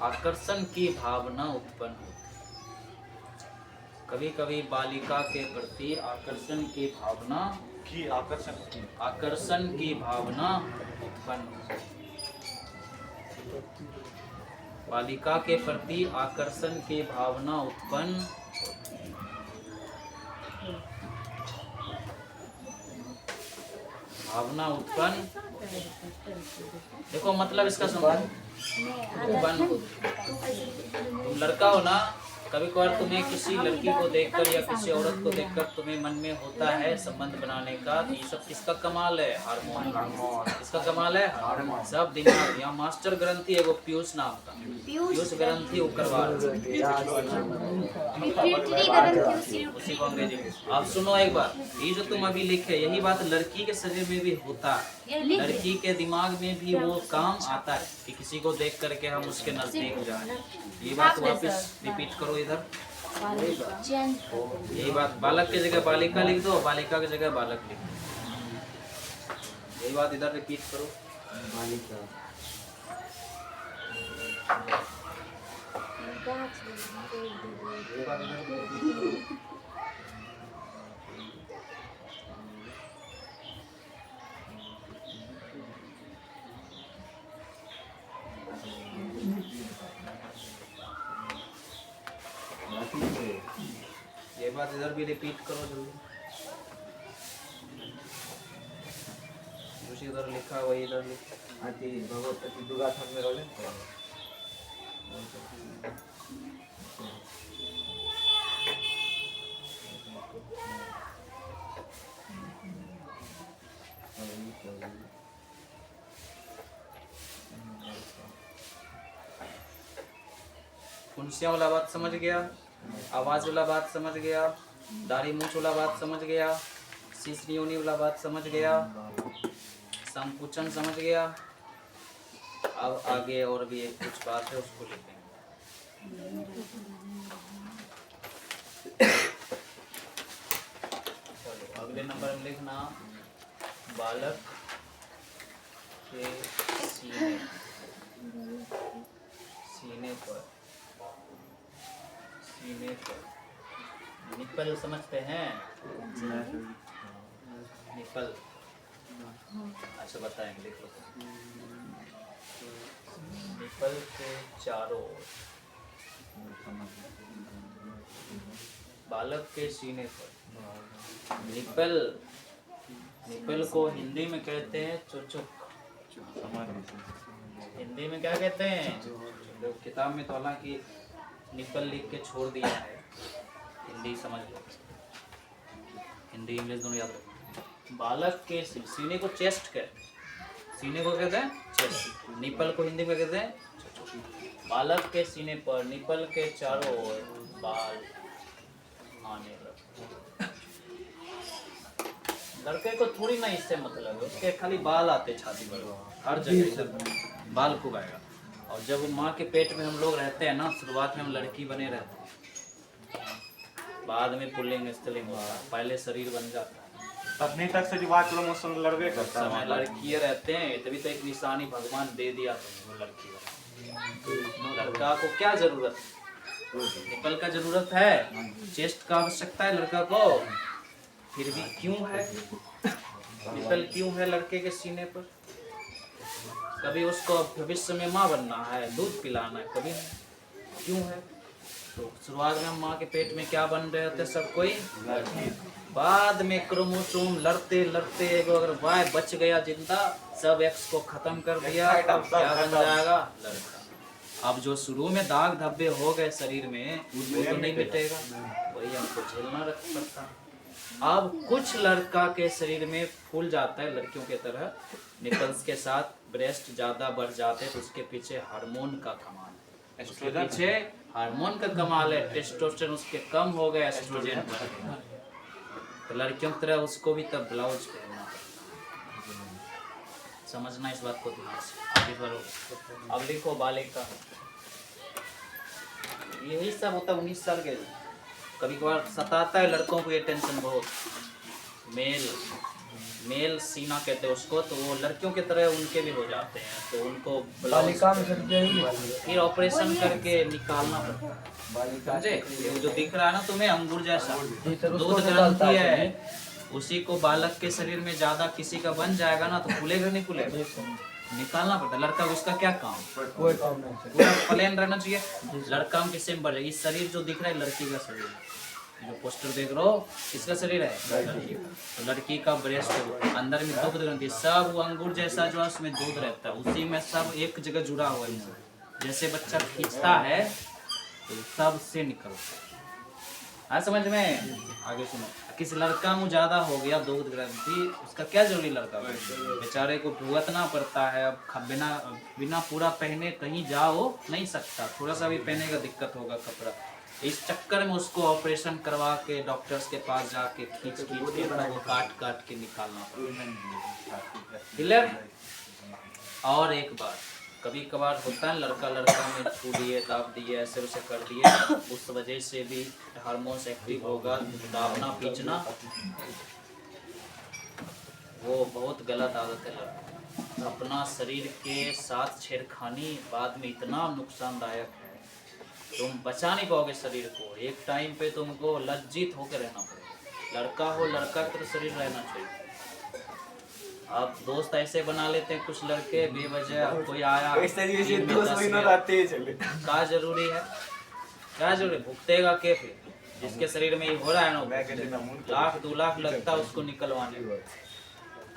आकर्षण की भावना उत्पन्न होती। कभी कभी बालिका के प्रति आकर्षण की भावना उत्पन्न होती। बालिका के प्रति आकर्षण की भावना उत्पन्न, देखो मतलब इसका समझ, तुम लड़का हो ना, कभी कभार तुम्हें किसी लड़की को देखकर या किसी औरत को देखकर तुम्हें मन में होता है संबंध बनाने का। तो ये सब किसका कमाल है? हार्मोन। किसका कमाल है? हार्मोन। सब दिमाग, यहाँ मास्टर ग्रंथि है वो पीयूष नाम का, पीयूष ग्रंथि उग्रवाद, उसी को अंग्रेजी में। आप सुनो एक बार, ये जो तुम अभी लिखे यही बात लड़की के शरीर में भी होता है। लड़की के दिमाग में भी वो काम आता है कि किसी को देख करके हम उसके नजदीक जाए। ये बात वापस रिपीट करो इधर, यही बात। बालक की जगह बालिका लिख दो, बालिका की जगह बालक लिख दो। यही बात इधर रिपीट करो, बालिका। ये बात बात इधर भी रिपीट करो जल्दी। उसी उधर लिखा वही इधर लिखा। अति भगवत अति दुर्गा थान में रहले फुंसिया वाला बात समझ गया, आवाज वाला बात समझ गया, दाढ़ी मूछ वाला बात समझ गया, शीशनियोनी वाला बात समझ गया, संकुचन समझ गया। अब आगे और भी एक कुछ बात है उसको लिखेंगे। चलो अगले नंबर में लिखना बालक के सीने पर निपल समझते हैं? निपल अच्छा बताएंगे, लिख लो। निपल के चारों ओर, बालक के सीने पर। निपल को हिंदी में कहते हैं चुचुक। हिंदी में क्या कहते हैं? किताब में तो हालांकि निपल लिख के छोड़ दिया है, हिंदी समझ लो, हिंदी इंग्लिश दोनों याद रखो। बालक के सीने को चेस्ट कहते हैं, सीने को कहते हैं चेस्ट। निपल को हिंदी में कहते हैं चुचुक। बालक के सीने पर निपल के चारों ओर बाल आने लगे। लड़के को थोड़ी ना इससे मतलब है, उसके खाली बाल आते छाती पर, हर जगह बाल खूब आएगा। और जब माँ के पेट में हम लोग रहते हैं ना, शुरुआत में हम लड़की बने रहते हैं, बाद में पुल्लिंग स्त्रीलिंग होता है, पहले शरीर बन जाता है। तखनी तक से रिवाज प्रमोशन लड़बे करता समय है। लड़कियां रहते हैं तभी तो एक निशानी भगवान दे दिया वो लड़की वाला। लड़का को क्या जरूरत है? निपल का जरूरत है, चेस्ट का आवश्यकता है लड़का को, फिर भी क्यों है निपल, क्यों है लड़के के सीने पर? कभी उसको भविष्य में माँ बनना है, दूध पिलाना है, कभी नहीं। क्यों है? तो शुरुआत में माँ के पेट में क्या बन रहे थे सब कोई? बाद में क्रोमोसोम लड़ते लड़ते अगर वाई बच गया जिंदा, सब एक्स को खत्म कर दिया, अब क्या बन जाएगा? लड़का। अब जो शुरू में दाग धब्बे हो गए शरीर में वो तो नहीं मिटेगा, वही हमको झेलना पड़ता है। अब कुछ लड़का के शरीर में फूल जाता है लड़कियों के तरह, निपल्स के साथ ब्रेस्ट ज्यादा बढ़ जाते हैं, तो उसके पीछे हार्मोन का कमाल है। उसके पीछे हार्मोन का कमाल है, टेस्टोस्टेरोन उसके कम हो गया, एस्ट्रोजन बढ़ गया। तो लड़कियों की तरह उसको भी तब ब्लाउज पहनना, समझना इस बात को ध्यान से। आगे बढ़ो, अब लिखो बालिका। यही सब होता 19 साल के। कभी कभार सताता है लड़कों को ये टेंशन बहुत, मेल सीना कहते हैं उसको, तो वो लड़कियों की तरह उनके भी हो जाते हैं, तो उनको बालिका में सर यही है। फिर ऑपरेशन करके निकालना पड़ता है, समझे? ये जो दिख रहा है ना तुम्हें अंगूर जैसा, दूध ग्रंथि है, उसी को बालक के शरीर में ज्यादा किसी का बन जाएगा ना तो फूलेगा नहीं फूलेगा, निकालना पड़ता है। लड़का उसका क्या काम? कोई काम नहीं। पूरा प्लेन रहना चाहिए। लड़का में किससे बढ़ जाएगी? शरीर जो दिख रहा है लड़की का शरीर, जो पोस्टर देख रहे हो किसका शरीर है? लड़की का। तो लड़की का ब्रेस्ट, अंदर में दूध ग्रंथि, सब वो अंगूर जैसा जो है उसमें दूध रहता है, उसी में सब एक जगह जुड़ा हुआ है। जैसे बच्चा खींचता है तो सब से निकलता है। हाँ समझ में? आगे सुनो। किसी लड़का में ज्यादा हो गया दूध ग्रंथि, उसका क्या जरूरी? लड़का बेचारे को भुगतना पड़ता है। अब बिना पूरा पहने कहीं जाओ नहीं सकता, थोड़ा सा भी पहने का दिक्कत होगा कपड़ा। इस चक्कर में उसको ऑपरेशन करवा के डॉक्टर्स के पास जाके खींच के वो काट के निकालना पड़ता है। क्लियर? और एक बात, कभी कभार होता है लड़का में छू दिए, दाब दिए, ऐसे वैसे कर दिए, उस वजह से भी हार्मोन्स एक्टिव होगा, दाबना पीचना, वो बहुत गलत आदत है लड़का। अपना शरीर के साथ छेड़खानी बाद में इतना नुकसानदायक है, तुम बचा नहीं पाओगे शरीर को। एक टाइम पे तुमको लज्जित होकर रहना पड़ेगा। लड़का हो, लड़का का तो शरीर रहना चाहिए। अब दोस्त ऐसे बना लेते हैं कुछ लड़के बेवजह, कोई आया इस तरीके से दोस्त भी ना रहते चले। क्या जरूरी है? क्या जरूरी? भुगतेगा के फिर जिसके शरीर में ये हो रहा है ना, मैं कहते ना मुंह 1,00,000-2,00,000 लगता है उसको निकलवाने में।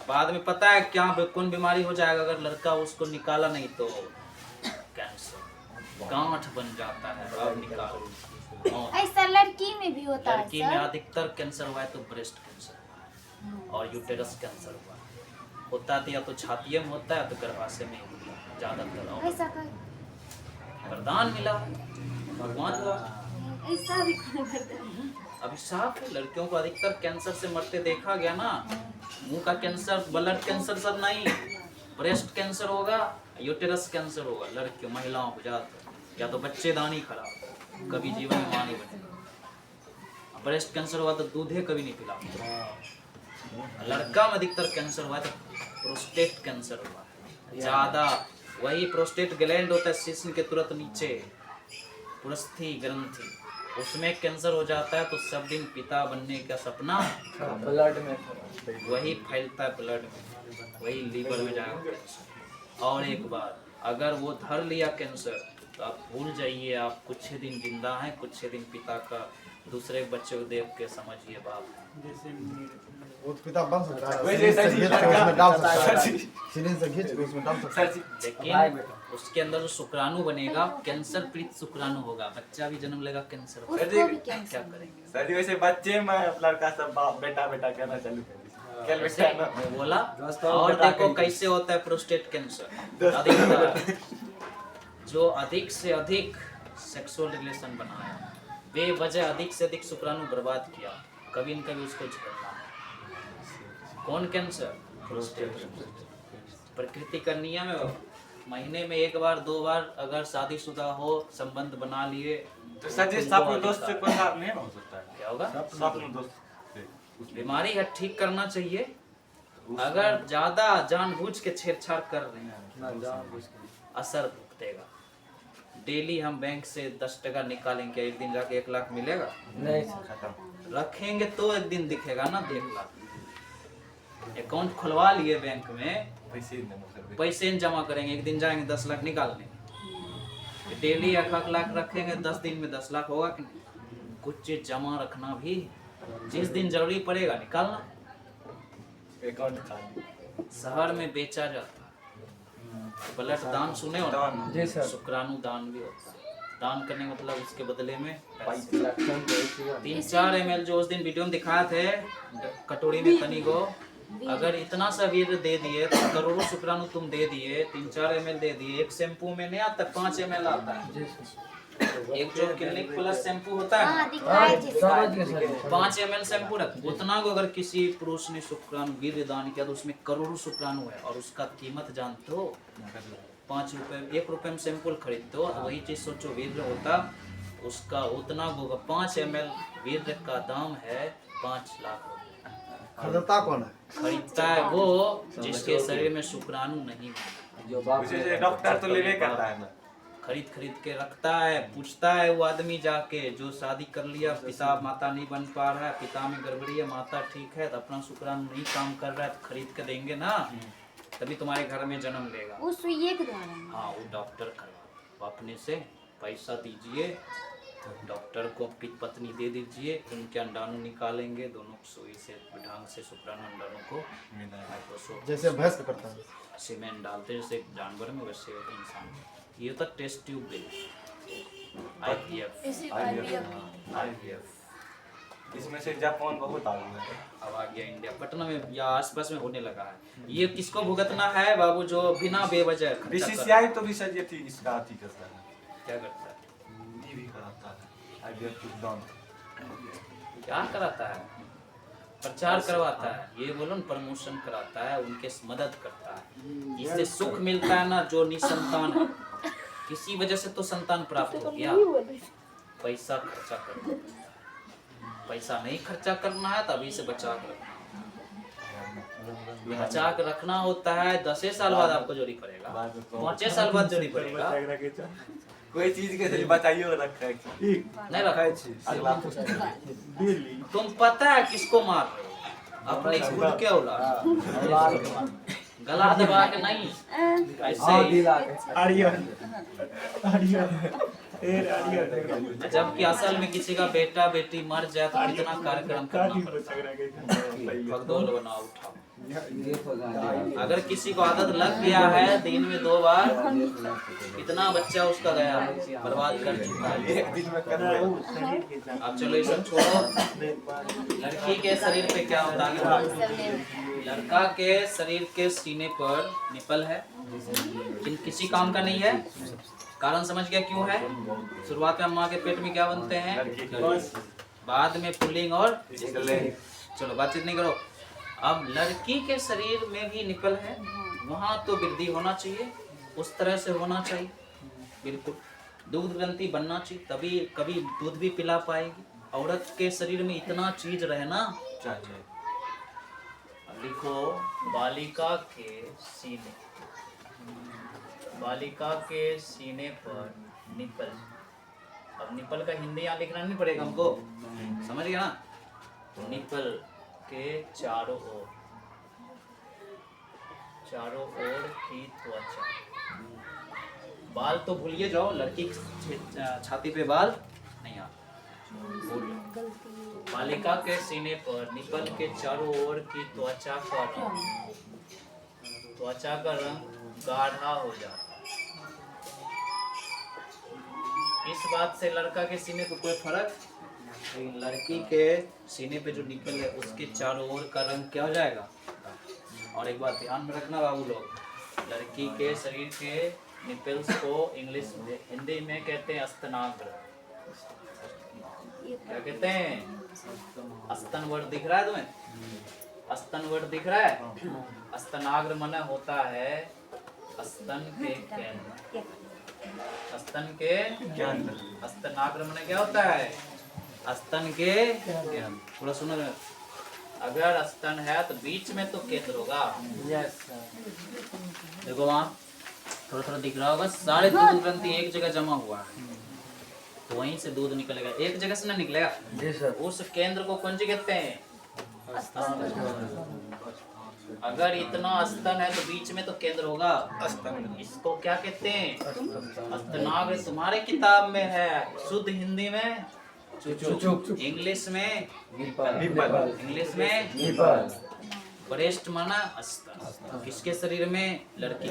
बाद में पता है क्या कौन बीमारी हो जाएगा अगर लड़का उसको निकाला नहीं तो? कैंसर, गांठ बन जाता है अब निकाल। और ऐसा लड़की में भी होता है लड़की में सर? अधिकतर कैंसर हुआ है तो ब्रेस्ट कैंसर और यूटेरस कैंसर हुआ होता है, या तो छाती में होता है तो गर्भाशय में होता है ज्यादातर। और ऐसा कर वरदान मिला भगवान द्वारा, ऐसा भी कौन करता है? अभिशाप है। लड़कियों को अधिकतर कैंसर से मरते देखा गया ना, मुंह का कैंसर, ब्लड कैंसर सब नहीं, ब्रेस्ट कैंसर होगा, यूटेरस कैंसर होगा लड़कियों महिलाओं को ज्यादातर, या तो बच्चेदानी खराब, कभी जीवन में मां नहीं बनेगा। ब्रेस्ट कैंसर हुआ तो दूधे कभी नहीं पिला। लड़का में अधिकतर कैंसर हुआ तो प्रोस्टेट कैंसर हुआ ज्यादा। वही प्रोस्टेट ग्लैंड होता है शिश्न के तुरंत नीचे, पुरस्थी ग्रंथि, उसमें कैंसर हो जाता है तो सब दिन पिता बनने का सपना ब्लड में वही फैलता है ब्लड में, वही लीवर में जाएगा कैंसर। और एक बार अगर वो धर लिया कैंसर तो आप भूल जाइए, आप कुछ ही दिन जिंदा हैं, कुछ ही दिन पिता का दूसरे बच्चे को देख के समझिए बाप। वो तो पिता बन सकता है, वैसे सिरिंज से सर जी, घिंच के उसमें डाल सकता सर है, जी। सिरिंज से घिंच के उसमें डाल सकता है। सर जी लेकिन उसके अंदर जो शुक्राणु बनेगा कैंसर पीड़ित शुक्राणु होगा, बच्चा भी जन्म लेगा कैंसर होगा। उसको भी क्या कैंसर। करेंगे? सर जी वैसे बच्चे में लड़का सब बाप बेटा बेटा कहना चालू कर दी। क्या वैसे बेटा ना मैं बोला। और देखो कैसे होता है प्रोस्टेट कैंसर। जो अधिक से अधिक सेक्सुअल रिलेशन बनाया, बेवजह अधिक से अधिक शुक्राणु बर्बाद किया, कभी न कभी उसको झेलना है। कौन कैंसर? प्रोस्टेट। प्रकृति का नियम है, महीने में 1 बार 2 बार अगर शादीशुदा हो, संबंध बना लिए तो सर जी सब दोस्त से कोई लाभ नहीं हो सकता है। क्या होगा? सब दोस्त से बीमारी है, ठीक करना चाहिए। अगर ज्यादा जानबूझ के छेड़छाड़ कर रहे हैं असर भुगतेगा। डेली हम बैंक से 10 टका निकालेंगे, एक दिन जाके 1 लाख मिलेगा? नहीं खत्म। रखेंगे तो एक दिन दिखेगा ना 1 लाख। अकाउंट खुलवा लिए बैंक में, पैसे नहीं हो सकते। पैसे जमा करेंगे, एक दिन जाएंगे 10 लाख निकालने। डेली 1 लाख रखेंगे, 10 दिन में 10 लाख होगा कि नहीं? कुछ चीज जमा रखना भी, जिस दिन जरूरी पड़ेगा निकालना। अकाउंट खाली। शहर में बेचा जाता है ब्लड दान, सुने हो ना? जी सर। शुक्राणु दान भी होता है। दान करने का मतलब उसके बदले में पैसे। लक्षण तो ऐसी है। 3-4 ml जो उस दिन वीडियो में दिखाए थे कटोरी में तनी को, अगर इतना सा वीर दे दिए तो करोड़ों शुक्राणु तुम दे दिए, 3-4 ml दे दिए। एक शैम्पू में नहीं आता, 5 ml आता है। एक जो क्लिनिक प्लस शैम्पू होता है हाँ ना, दिखाए थे समझ गए सर। 5 ml शैम्पू रख, उतना को अगर किसी पुरुष ने शुक्राणु वीर्य दान किया तो उसमें करोड़ों शुक्राणु है। और उसका कीमत जानते हो? 5 रुपए, 1 रुपए में सैंपल खरीदते हो, वही चीज सोचो वीर्य होता उसका उतना होगा। 5 ml वीर्य का दाम है 5 लाख रुपए। खरीदता कौन है? खरीदता है वो जिसके शरीर में शुक्राणु नहीं है। जो बाप विशेष डॉक्टर तो लेने करता है ना। खरीद के रखता है, पूछता है वो आदमी जाके जो शादी कर लिया, पिता माता नहीं बन पा रहा है, पिता में गड़बड़ी है, माता ठीक है, तो अपना शुक्राणु नहीं काम कर रहा है, तो खरीद के देंगे ना, तभी तुम्हारे घर में जन्म लेगा। वो सुइए के द्वारा। हाँ, वो डॉक्टर करवा, अपने से पैसा दीजिए, डॉक्टर को पत्नी दे दीजिए, उनके अंडाणु निकालेंगे, दोनों सुई से ढंग से शुक्राणु अंडाणु को माइक्रोस्कोप जैसे भैंस का करता है। सीमेंट डालते हैं जैसे जानवर में, वैसे इंसान। ये होता टेस्ट ट्यूब बिल, IVF। इसमें से जापान बहुत आगे है। अब आ गया इंडिया, पटना में या आसपास में होने लगा है। ये किसको भुगतना है बाबू? जो बिना बेवजह खर्चा कर- बीसीसीआई तो भी सर ये थी इसका अथी करता है। क्या करता है? ये भी कराता है IVF टू दान। क्या कराता है? प्रचार करवाता है, ये बोलो न, प्रमोशन कराता है, उनके मदद करता है। इससे सुख मिलता है ना, जो निसंतान है, किसी वजह से तो संतान प्राप्त हो गया। पैसा खर्चा करना पड़ता है। पैसा नहीं खर्चा करना है, तभी से बचा कर रखना। बचा के रखना होता है। 10 साल बाद आपको जोड़ी पड़ेगा, 5 साल बाद जोड़ी पड़ेगा। कोई चीज के लिए बताइए रखा है। नहीं रखा। अगला तुम पता है किसको मार रहे हो? अपने खुद के औलाद। गला दबा के नहीं, ऐसे ही। आर्यन जबकि असल में किसी का बेटा बेटी मर जाए तो कितना कार्यक्रम करना पड़ता है, भगदौड़ बना उठा। अगर किसी को आदत लग गया है दिन में 2 बार, कितना बच्चा उसका गया बर्बाद कर चुका है। एक दिन में करना है। अब चलो ये सब छोड़ो, लड़की के शरीर पे क्या होता है? लड़का के शरीर के सीने पर निपल है, किसी काम का नहीं है। कारण समझ गया क्यों है? शुरुआत में माँ के पेट में क्या बनते हैं? बाद में पुल्लिंग और चलो बातचीत नहीं करो। अब लड़की के शरीर में भी निपल है, वहाँ तो वृद्धि होना चाहिए, उस तरह से होना चाहिए बिल्कुल। दूध ग्रंथि बनना चाहिए, तभी कभी दूध भी पिला पाएगी। औरत के शरीर में इतना चीज रहना चाहिए। लिखो बालिका के सीने, बालिका के सीने पर निपल। अब निपल का हिंदी यहाँ लिखना नहीं पड़ेगा हमको, समझ गया ना? निपल के चारों ओर की त्वचा। बाल तो भूलिए जाओ, लड़की की छाती पे बाल नहीं आ। बालिका के सीने पर निपल के चारों ओर की त्वचा का रंग गाढ़ा हो जाता। इस बात से लड़का के सीने को कोई फर्क, लड़की के सीने पे जो निपल है उसके चारों ओर का रंग क्या हो जाएगा। और एक बात ध्यान में रखना बाबू लोग, लड़की के शरीर के निपल्स को इंग्लिश में, हिंदी में कहते हैं स्तनाग्र। क्या कहते हैं? स्तन वर्ड दिख रहा है तुम्हें? स्तन वर्ड दिख रहा है? स्तनाग्र माने होता है स्तन के केंद्र। स्तन के केंद्र। स्तनाग्र माने क्या होता है? स्तन के केंद्र। थोड़ा सुनो, अगर स्तन है तो बीच में तो केंद्र होगा। देखो वहाँ थोड़ा थोड़ा दिख रहा होगा, सारे दूध ग्रंथि एक जगह जमा हुआ है, तो वहीं से दूध निकलेगा, एक जगह से ना निकलेगा। जी सर। उस केंद्र को कौन सी कहते हैं? अगर इतना स्तन है तो बीच में तो केंद्र होगा, इसको क्या कहते हैं? स्तनाग्र। तुम्हारे किताब में है शुद्ध हिंदी में चुचुक, इंग्लिश में निपल, इंग्लिश में निपल। ब्रेस्ट माना स्तन। किसके शरीर में? लड़की